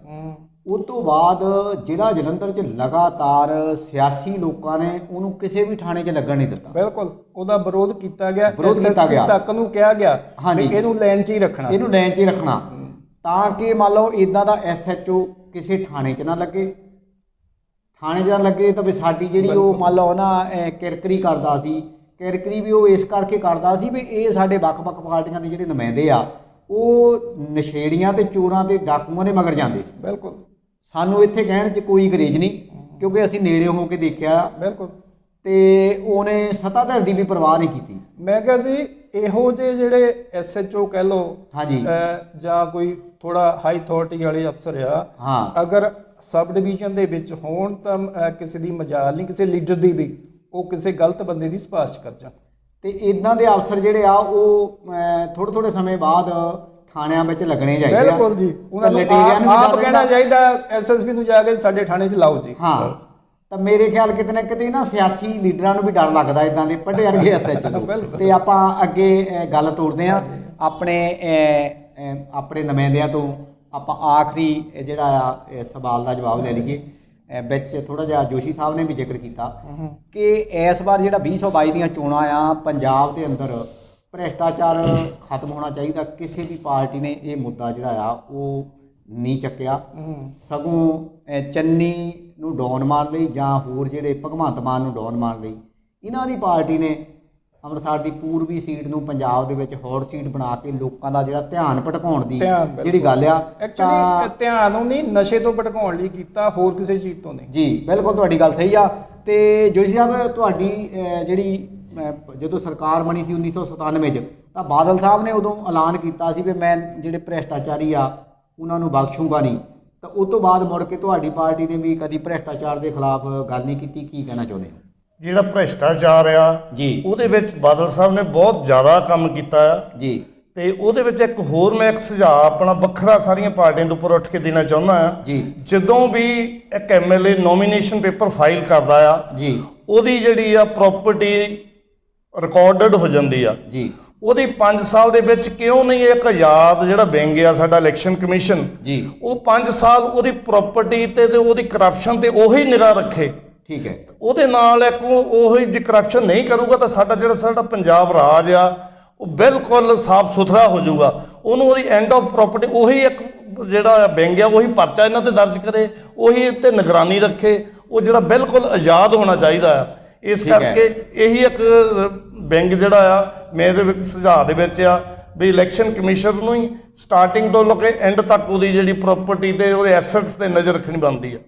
ਉਸ ਤੋਂ ਬਾਅਦ ਜ਼ਿਲ੍ਹਾ ਜਲੰਧਰ 'ਚ ਲਗਾਤਾਰ ਸਿਆਸੀ ਲੋਕਾਂ ਨੇ ਉਹਨੂੰ ਕਿਸੇ ਵੀ ਥਾਣੇ 'ਚ ਲੱਗਣ ਨਹੀਂ ਦਿੱਤਾ। ਬਿਲਕੁਲ, ਉਹਦਾ ਵਿਰੋਧ ਕੀਤਾ ਗਿਆ, SSP ਤੱਕ ਨੂੰ ਕਿਹਾ ਗਿਆ ਕਿ ਇਹਨੂੰ ਲਾਈਨ 'ਚ ਹੀ ਰੱਖਣਾ, ਇਹਨੂੰ ਲਾਈਨ 'ਚ ਹੀ ਰੱਖਣਾ, ਤਾਂ ਕਿ ਮੰਨ ਲਓ ਇਦਾਂ ਦਾ SHO ਕਿਸੇ ਥਾਣੇ 'ਚ ਨਾ ਲੱਗੇ। ਥਾਣੇ 'ਚ ਨਾ ਲੱਗੇ ਤਾਂ ਵੀ ਸਾਡੀ ਜਿਹੜੀ ਉਹ ਮੰਨ ਲਓ ਨਾ ਕਿਰਕਰੀ ਕਰਦਾ ਸੀ, ਕਿਰਕਰੀ ਵੀ ਉਹ ਇਸ ਕਰਕੇ ਕਰਦਾ ਸੀ ਵੀ ਇਹ ਸਾਡੇ ਵੱਖ-ਵੱਖ ਪਾਰਟੀਆਂ ਦੇ ਜਿਹੜੇ ਨੁਮਾਇੰਦੇ ਆ ਉਹ ਨਸ਼ੇੜੀਆਂ ਤੇ ਚੋਰਾਂ ਤੇ ਡਾਕੂਆਂ ਦੇ ਮਗਰ ਜਾਂਦੇ ਸੀ। ਬਿਲਕੁਲ, ਸਾਨੂੰ ਇੱਥੇ ਕਹਿਣ 'ਚ ਕੋਈ ਗਰੇਜ ਨਹੀਂ, ਕਿਉਂਕਿ ਅਸੀਂ ਨੇੜੇ ਹੋ ਕੇ ਦੇਖਿਆ। ਬਿਲਕੁਲ, ਤੇ ਉਹਨੇ ਸੱਤਾਧਰ ਦੀ ਵੀ ਪਰਵਾਹ ਨਹੀਂ ਕੀਤੀ। ਮੈਂ ਕਿਹਾ ਜੀ ਇਹੋ ਜਿਹੇ ਜਿਹੜੇ SHO ਕਹਿ ਲਓ, ਹਾਂਜੀ, ਜਾਂ ਕੋਈ ਥੋੜਾ ਹਾਈ ਅਥਾਰਟੀ ਵਾਲੇ ਅਫਸਰ ਆ, ਅਗਰ ਸਬ ਡਿਵੀਜ਼ਨ ਦੇ ਵਿੱਚ ਹੋਣ ਤਾਂ ਕਿਸੇ ਦੀ ਮਜਾਲ ਨਹੀਂ, ਕਿਸੇ ਲੀਡਰ ਦੀ ਵੀ, ਉਹ ਕਿਸੇ ਗਲਤ ਬੰਦੇ ਦੀ ਸਿਫਾਰਿਸ਼ ਕਰ ਜਾਣ। ਤੇ ਇਦਾਂ ਦੇ ਅਫਸਰ ਜਿਹੜੇ ਆ ਉਹ ਥੋੜੇ ਸਮੇਂ ਬਾਅਦ ਥਾਣਿਆਂ ਵਿੱਚ ਲੱਗਣੇ ਚਾਹੀਦੇ ਆ। ਬਿਲਕੁਲ ਜੀ, ਉਹਨਾਂ ਨੂੰ ਆਪ ਕਹਿਣਾ ਚਾਹੀਦਾ SSP ਨੂੰ ਜਾ ਕੇ ਸਾਡੇ ਥਾਣੇ 'ਚ ਲਾਓ ਜੀ। ਹਾਂ, ਤਾਂ ਮੇਰੇ ਖਿਆਲ ਕਿਤੇ ਨਾ ਕਿਤੇ ਨਾ ਸਿਆਸੀ ਲੀਡਰਾਂ ਨੂੰ ਵੀ ਡਰ ਲੱਗਦਾ ਇਦਾਂ ਦੇ ਪੱਡੇ ਵਰਗੇ SHO। ਤੇ ਆਪਾਂ ਅੱਗੇ ਗੱਲ ਤੋਰਦੇ ਆ ਆਪਣੇ ਨੁਮਾਇੰਦਿਆਂ ਤੋਂ। ਆਪਾਂ ਆਖਰੀ ਜਿਹੜਾ ਆ ਸਵਾਲ ਦਾ ਜਵਾਬ ਲੈ ਲਈਏ। ਵਿੱਚ ਥੋੜਾ ਜਿਹਾ ਜੋਸ਼ੀ ਸਾਹਿਬ ਨੇ ਵੀ ਜ਼ਿਕਰ ਕੀਤਾ ਕਿ ਇਸ ਵਾਰ ਜਿਹੜਾ 2022 ਦੀਆਂ ਚੋਣਾਂ ਆ, ਪੰਜਾਬ ਦੇ ਅੰਦਰ ਭ੍ਰਿਸ਼ਟਾਚਾਰ ਖਤਮ ਹੋਣਾ ਚਾਹੀਦਾ। ਕਿਸੇ ਵੀ ਪਾਰਟੀ ਨੇ ਇਹ ਮੁੱਦਾ ਜਿਹੜਾ ਆ ਉਹ ਨਹੀਂ ਚੱਕਿਆ, ਸਗੋਂ ਚੰਨੀ ਨੂੰ ਡਾਊਨ ਮਾਰਨ ਲਈ ਜਾਂ ਹੋਰ ਜਿਹੜੇ ਭਗਵੰਤ ਮਾਨ ਨੂੰ ਡਾਊਨ ਮਾਰਨ ਲਈ ਇਹਨਾਂ ਦੀ ਪਾਰਟੀ ਨੇ ਅੰਮ੍ਰਿਤਸਰ ਦੀ ਪੂਰਬੀ ਸੀਟ ਨੂੰ ਪੰਜਾਬ ਦੇ ਵਿੱਚ ਹੌਟ ਸੀਟ ਬਣਾ ਕੇ ਲੋਕਾਂ ਦਾ ਜਿਹੜਾ ਧਿਆਨ ਭਟਕਾਉਣ ਦੀ ਜਿਹੜੀ ਗੱਲ ਆ, ਐਕਚੁਅਲੀ ਧਿਆਨ ਨੂੰ ਨਹੀਂ ਨਸ਼ੇ ਤੋਂ ਭਟਕਾਉਣ ਲਈ ਕੀਤਾ, ਹੋਰ ਕਿਸੇ ਚੀਜ਼ ਤੋਂ ਨਹੀਂ। ਜੀ ਬਿਲਕੁਲ, ਤੁਹਾਡੀ ਗੱਲ ਸਹੀ ਆ। ਤੇ ਜੋਸ਼ੀ ਸਾਹਿਬ, ਤੁਹਾਡੀ ਜਿਹੜੀ ਜਦੋਂ ਸਰਕਾਰ ਬਣੀ ਸੀ 1997 'ਚ, ਤਾਂ ਬਾਦਲ ਸਾਹਿਬ ਨੇ ਉਦੋਂ ਐਲਾਨ ਕੀਤਾ ਸੀ ਵੀ ਮੈਂ ਜਿਹੜੇ ਭ੍ਰਿਸ਼ਟਾਚਾਰੀ ਆ ਉਹਨਾਂ ਨੂੰ ਬਖਸ਼ੂਗਾ ਨਹੀਂ। ਤਾਂ ਉਸ ਤੋਂ ਬਾਅਦ ਮੁੜ ਕੇ ਤੁਹਾਡੀ ਪਾਰਟੀ ਨੇ ਵੀ ਕਦੀ ਭ੍ਰਿਸ਼ਟਾਚਾਰ ਦੇ ਖਿਲਾਫ ਗੱਲ ਨਹੀਂ ਕੀਤੀ। ਕੀ ਕਹਿਣਾ ਚਾਹੁੰਦੇ ਹੋ? ਜਿਹੜਾ ਭ੍ਰਿਸ਼ਟਾਚਾਰ ਆ ਜੀ, ਉਹਦੇ ਵਿੱਚ ਬਾਦਲ ਸਾਹਿਬ ਨੇ ਬਹੁਤ ਜ਼ਿਆਦਾ ਕੰਮ ਕੀਤਾ ਆ ਜੀ। ਤੇ ਉਹਦੇ ਵਿੱਚ ਇੱਕ ਹੋਰ ਮੈਂ ਇੱਕ ਸੁਝਾਅ ਆਪਣਾ ਵੱਖਰਾ ਸਾਰੀਆਂ ਪਾਰਟੀਆਂ ਦੇ ਉੱਪਰ ਉੱਠ ਕੇ ਦੇਣਾ ਚਾਹੁੰਦਾ ਆ ਜੀ। ਜਦੋਂ ਵੀ ਇੱਕ MLA ਨੋਮੀਨੇਸ਼ਨ ਪੇਪਰ ਫਾਈਲ ਕਰਦਾ ਆ ਜੀ, ਉਹਦੀ ਜਿਹੜੀ ਆ ਪ੍ਰਾਪਰਟੀ ਰਿਕਾਰਡਡ ਹੋ ਜਾਂਦੀ ਆ ਜੀ। ਉਹਦੀ 5 ਸਾਲ ਦੇ ਵਿੱਚ ਕਿਉਂ ਨਹੀਂ ਇੱਕ ਆਜ਼ਾਦ ਜਿਹੜਾ ਵਿੰਗ ਆ ਸਾਡਾ ਇਲੈਕਸ਼ਨ ਕਮਿਸ਼ਨ ਜੀ, ਉਹ 5 ਸਾਲ ਉਹਦੀ ਪ੍ਰਾਪਰਟੀ ਤੇ ਉਹਦੀ ਕਰਪਸ਼ਨ ਤੇ ਉਹੀ ਨਿਗਾਹ ਰੱਖੇ। ਠੀਕ ਹੈ, ਉਹਦੇ ਨਾਲ ਇੱਕ ਉਹੀ ਜੇ ਕਰਪਸ਼ਨ ਨਹੀਂ ਕਰੂਗਾ ਤਾਂ ਸਾਡਾ ਜਿਹੜਾ ਪੰਜਾਬ ਰਾਜ ਆ ਉਹ ਬਿਲਕੁਲ ਸਾਫ਼ ਸੁਥਰਾ ਹੋ ਜਾਊਗਾ। ਉਹਨੂੰ ਉਹਦੀ ਐਂਡ ਆਫ ਪ੍ਰਾਪਰਟੀ ਉਹੀ ਇੱਕ ਜਿਹੜਾ ਵਿੰਗ ਆ ਉਹੀ ਪਰਚਾ ਇਹਨਾਂ ਤੇ ਦਰਜ ਕਰੇ, ਉਹੀ ਤੇ ਨਿਗਰਾਨੀ ਰੱਖੇ। ਉਹ ਜਿਹੜਾ ਬਿਲਕੁਲ ਆਜ਼ਾਦ ਹੋਣਾ ਚਾਹੀਦਾ ਆ। ਇਸ ਕਰਕੇ ਇਹੀ ਇੱਕ ਵਿੰਗ ਜਿਹੜਾ ਆ ਮੇਰੇ ਵਿੱਚ ਸੁਝਾਅ ਦੇ ਵਿੱਚ ਆ ਵੀ ਇਲੈਕਸ਼ਨ ਕਮਿਸ਼ਨ ਨੂੰ ਹੀ ਸਟਾਰਟਿੰਗ ਤੋਂ ਲੈ ਕੇ ਐਂਡ ਤੱਕ ਉਹਦੀ ਜਿਹੜੀ ਪ੍ਰਾਪਰਟੀ ਤੇ ਉਹਦੇ ਐਸੈਟਸ ਤੇ ਨਜ਼ਰ ਰੱਖਣੀ ਬਣਦੀ ਆ।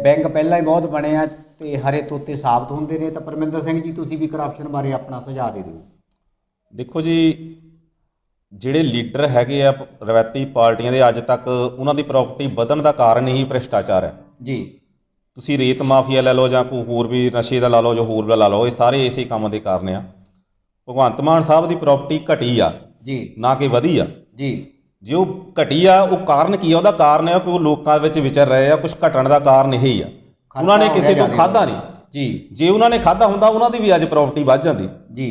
ਬੈਂਕ ਪਹਿਲਾਂ ਹੀ ਬਹੁਤ ਬਣੇ ਆ ਤੇ ਹਰੇ ਤੋਤੇ ਸਾਬਤ ਹੁੰਦੇ ਨੇ। ਤਾਂ ਪਰਮਿੰਦਰ ਸਿੰਘ ਜੀ, ਤੁਸੀਂ ਵੀ ਕਰਪਸ਼ਨ ਬਾਰੇ ਆਪਣਾ ਸੁਝਾਅ ਦੇ ਦਿਓ। ਦੇਖੋ ਜੀ, ਜਿਹੜੇ ਲੀਡਰ ਹੈਗੇ ਆ ਰਵਾਇਤੀ ਪਾਰਟੀਆਂ ਦੇ, ਅੱਜ ਤੱਕ ਉਹਨਾਂ ਦੀ ਪ੍ਰਾਪਰਟੀ ਵਧਣ ਦਾ ਕਾਰਨ ਹੀ ਭ੍ਰਿਸ਼ਟਾਚਾਰ ਹੈ ਜੀ। ਤੁਸੀਂ ਰੇਤ ਮਾਫੀਆ ਲੈ ਲਓ ਜਾਂ ਕੋਈ ਹੋਰ ਵੀ ਨਸ਼ੇ ਦਾ ਲਾ ਲਓ, ਜੋ ਹੋਰ ਵੀ ਲਾ ਲਓ, ਇਹ ਸਾਰੇ ਇਸੇ ਕੰਮ ਦੇ ਕਾਰਨ ਆ। ਭਗਵੰਤ ਮਾਨ ਸਾਹਿਬ ਦੀ ਪ੍ਰਾਪਰਟੀ ਘਟੀ ਆ ਜੀ, ਨਾ ਕਿ ਵਧੀ ਆ ਜੀ। ਜੇ ਉਹ ਘਟੀ ਆ, ਉਹ ਕਾਰਨ ਕੀ ਆ? ਉਹਦਾ ਕਾਰਨ ਹੈ ਕਿ ਉਹ ਲੋਕਾਂ ਵਿੱਚ ਵਿਚਰ ਰਹੇ ਆ। ਕੁਝ ਘਟਣ ਦਾ ਕਾਰਨ ਇਹ ਹੀ ਆ, ਉਹਨਾਂ ਨੇ ਕਿਸੇ ਤੋਂ ਖਾਧਾ ਨਹੀਂ ਜੀ। ਜੇ ਉਹਨਾਂ ਨੇ ਖਾਧਾ ਹੁੰਦਾ, ਉਹਨਾਂ ਦੀ ਵੀ ਅੱਜ ਪ੍ਰਾਪਰਟੀ ਵੱਧ ਜਾਂਦੀ ਜੀ।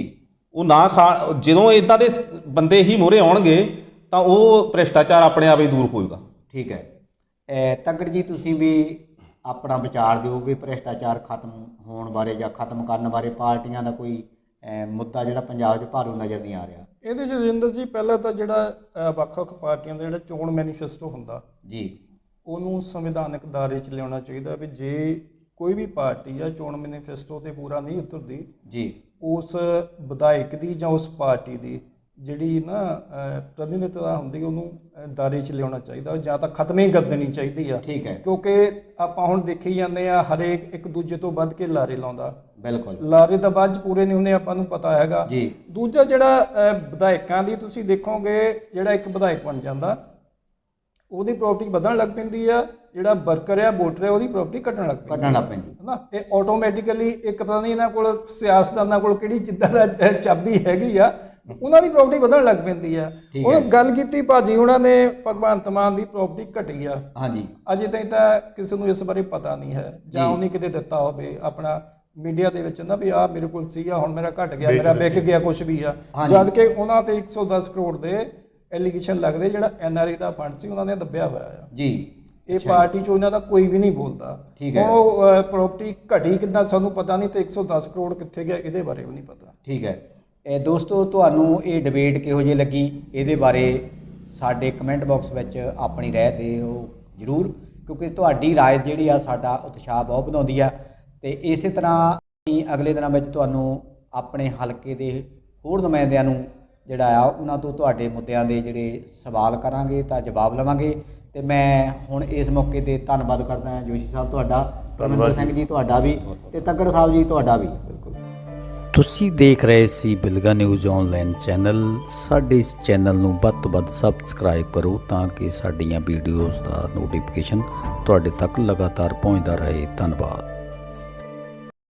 ਉਹ ਨਾ ਖਾ, ਜਦੋਂ ਇਦਾਂ ਦੇ ਬੰਦੇ ਹੀ ਮੂਹਰੇ ਆਉਣਗੇ ਤਾਂ ਉਹ ਭ੍ਰਿਸ਼ਟਾਚਾਰ ਆਪਣੇ ਆਪ ਹੀ ਦੂਰ ਹੋਏਗਾ। ਠੀਕ ਹੈ। ਤੱਗੜ ਜੀ, ਤੁਸੀਂ ਵੀ ਆਪਣਾ ਵਿਚਾਰ ਦਿਓ ਵੀ ਭ੍ਰਿਸ਼ਟਾਚਾਰ ਖਤਮ ਹੋਣ ਬਾਰੇ ਜਾਂ ਖਤਮ ਕਰਨ ਬਾਰੇ ਪਾਰਟੀਆਂ ਦਾ ਕੋਈ ਮੁੱਦਾ ਜਿਹੜਾ ਪੰਜਾਬ 'ਚ ਭਾਰੂ ਨਜ਼ਰ ਨਹੀਂ ਆ ਰਿਹਾ। ਇਹਦੇ 'ਚ ਰਜਿੰਦਰ ਜੀ, ਪਹਿਲਾਂ ਤਾਂ ਜਿਹੜਾ ਵੱਖ-ਵੱਖ ਪਾਰਟੀਆਂ ਦਾ ਜਿਹੜਾ ਚੋਣ ਮੈਨੀਫੈਸਟੋ ਹੁੰਦਾ ਜੀ, ਉਹਨੂੰ ਸੰਵਿਧਾਨਕ ਦਾਇਰੇ 'ਚ ਲਿਆਉਣਾ ਚਾਹੀਦਾ ਵੀ ਜੇ ਕੋਈ ਵੀ ਪਾਰਟੀ ਆ ਚੋਣ ਮੈਨੀਫੈਸਟੋ ਤੇ ਪੂਰਾ ਨਹੀਂ ਉਤਰਦੀ ਜੀ, ਉਸ ਵਿਧਾਇਕ ਦੀ ਜਾਂ ਉਸ ਪਾਰਟੀ ਦੀ ਜਿਹੜੀ ਨਾ ਪ੍ਰਤੀਨਿਧਤਾ ਹੁੰਦੀ ਉਹਨੂੰ ਦਾਇਰੇ 'ਚ ਲਿਆਉਣਾ ਚਾਹੀਦਾ, ਜਾਂ ਤਾਂ ਖਤਮ ਹੀ ਕਰ ਦੇਣੀ ਚਾਹੀਦੀ ਆ। ਠੀਕ ਹੈ। ਕਿਉਂਕਿ ਆਪਾਂ ਹੁਣ ਦੇਖੀ ਜਾਂਦੇ ਆ ਹਰੇਕ ਇੱਕ ਦੂਜੇ ਤੋਂ ਵੱਧ ਕੇ ਲਾਰੇ ਲਾਉਂਦਾ। ਬਿਲਕੁਲ। ਲਾਰੇ ਤਾਂ ਬਾਅਦ 'ਚ ਪੂਰੇ ਨਹੀਂ ਹੁੰਦੇ, ਆਪਾਂ ਨੂੰ ਪਤਾ ਹੈਗਾ ਜੀ। ਦੂਜਾ ਜਿਹੜਾ ਵਿਧਾਇਕਾਂ ਦੀ ਤੁਸੀਂ ਦੇਖੋਗੇ, ਜਿਹੜਾ ਇੱਕ ਵਿਧਾਇਕ ਬਣ ਜਾਂਦਾ ਉਹਦੀ ਪ੍ਰਾਪਰਟੀ ਵਧਣ ਲੱਗ ਪੈਂਦੀ ਆ, ਜਿਹੜਾ ਵਰਕਰ ਆ ਵੋਟਰ ਆ ਉਹਦੀ ਪ੍ਰਾਪਰਟੀ ਘਟਣ ਲੱਗ ਪੈਂਦੀ ਹੈ ਨਾ। ਇਹ ਆਟੋਮੈਟਿਕਲੀ ਇੱਕ ਪਤਾ ਨਹੀਂ ਇਹਨਾਂ ਕੋਲ ਸਿਆਸਤਦਾਨਾਂ ਕੋਲ ਕਿਹੜੀ ਜਿੱਦਾਂ ਦਾ ਚਾਬੀ ਹੈਗੀ ਆ, ਉਹਨਾਂ ਦੀ ਪ੍ਰਾਪਰਟੀ ਵਧਣ ਲੱਗ ਪੈਂਦੀ ਆ। ਹੁਣ ਗੱਲ ਕੀਤੀ ਭਾਜੀ ਉਹਨਾਂ ਨੇ ਭਗਵੰਤ ਮਾਨ ਦੀ ਪ੍ਰਾਪਰਟੀ ਘਟੀ ਆ। ਹਾਂਜੀ। ਅਜੇ ਤਾਈਂ ਤਾਂ ਕਿਸੇ ਨੂੰ ਇਸ ਬਾਰੇ ਪਤਾ ਨਹੀਂ ਹੈ, ਜਾਂ ਉਹਨੇ ਕਿਤੇ ਦਿੱਤਾ ਹੋਵੇ ਆਪਣਾ ਮੀਡੀਆ ਦੇ ਵਿੱਚ ਨਾ ਵੀ ਆਹ ਮੇਰੇ ਕੋਲ ਸੀਗਾ, ਹੁਣ ਮੇਰਾ ਘਟ ਗਿਆ, ਮੇਰਾ ਵਿਕ ਗਿਆ, ਕੁਝ ਵੀ ਆ। ਜਦ ਕਿ ਉਹਨਾਂ ਤੇ 110 ਕਰੋੜ ਦੇ ਐਲੀਗੇਸ਼ਨ ਲੱਗਦੇ, ਜਿਹੜਾ NRA ਦਾ ਫੰਡ ਸੀ ਉਹਨਾਂ ਨੇ ਦੱਬਿਆ ਹੋਇਆ ਆ ਜੀ। ਇਹ ਪਾਰਟੀ 'ਚ ਉਹਨਾਂ ਦਾ ਕੋਈ ਵੀ ਨਹੀਂ ਬੋਲਦਾ। ਹੁਣ ਉਹ ਪ੍ਰਾਪਰਟੀ ਘਟੀ ਕਿੱਦਾਂ ਸਾਨੂੰ ਪਤਾ ਨਹੀਂ, ਤੇ 110 ਕਰੋੜ ਕਿੱਥੇ ਗਿਆ ਇਹਦੇ ਬਾਰੇ ਵੀ ਨਹੀਂ ਪਤਾ। ਠੀਕ ਹੈ। ਦੋਸਤੋ, ਤੁਹਾਨੂੰ ਇਹ ਡਿਬੇਟ ਕਿਹੋ ਜਿਹੀ ਲੱਗੀ, ਇਹਦੇ ਬਾਰੇ ਸਾਡੇ ਕਮੈਂਟ ਬਾਕਸ ਵਿੱਚ ਆਪਣੀ ਰਾਏ ਦਿਓ ਜ਼ਰੂਰ, ਕਿਉਂਕਿ ਤੁਹਾਡੀ ਰਾਏ ਜਿਹੜੀ ਆ ਸਾਡਾ ਉਤਸ਼ਾਹ ਬਹੁਤ ਵਧਾਉਂਦੀ ਆ। ਤੇ ਇਸੇ ਤਰ੍ਹਾਂ ਅਸੀਂ ਅਗਲੇ ਦਿਨਾਂ ਵਿੱਚ ਤੁਹਾਨੂੰ ਆਪਣੇ ਹਲਕੇ ਦੇ ਹੋਰ ਨੁਮਾਇੰਦਿਆਂ ਨੂੰ ਜਿਹੜਾ ਆ ਉਹਨਾਂ ਤੋਂ ਤੁਹਾਡੇ ਮੁੱਦਿਆਂ ਦੇ ਜਿਹੜੇ ਸਵਾਲ ਕਰਾਂਗੇ ਤਾਂ ਜਵਾਬ ਲਵਾਂਗੇ। ਤੇ ਮੈਂ ਹੁਣ ਇਸ ਮੌਕੇ ਤੇ ਧੰਨਵਾਦ ਕਰਦਾ ਹਾਂ ਜੋਸ਼ੀ ਸਾਹਿਬ ਤੁਹਾਡਾ, ਪਰਮਿੰਦਰ ਸਿੰਘ ਜੀ ਤੁਹਾਡਾ ਵੀ, ਤੇ ਤੱਗੜ ਸਾਹਿਬ ਜੀ ਤੁਹਾਡਾ ਵੀ। ਬਿਲਕੁਲ। ਤੁਸੀਂ ਦੇਖ ਰਹੇ ਸੀ ਬਿਲਗਾ ਨਿਊਜ਼ ਆਨਲਾਈਨ ਚੈਨਲ। ਸਾਡੇ ਇਸ ਚੈਨਲ ਨੂੰ ਵੱਧ ਤੋਂ ਵੱਧ ਸਬਸਕ੍ਰਾਈਬ ਕਰੋ ਤਾਂ ਕਿ ਸਾਡੀਆਂ ਵੀਡੀਓਜ਼ ਦਾ ਨੋਟੀਫਿਕੇਸ਼ਨ ਤੁਹਾਡੇ ਤੱਕ ਲਗਾਤਾਰ ਪਹੁੰਚਦਾ ਰਹੇ। ਧੰਨਵਾਦ।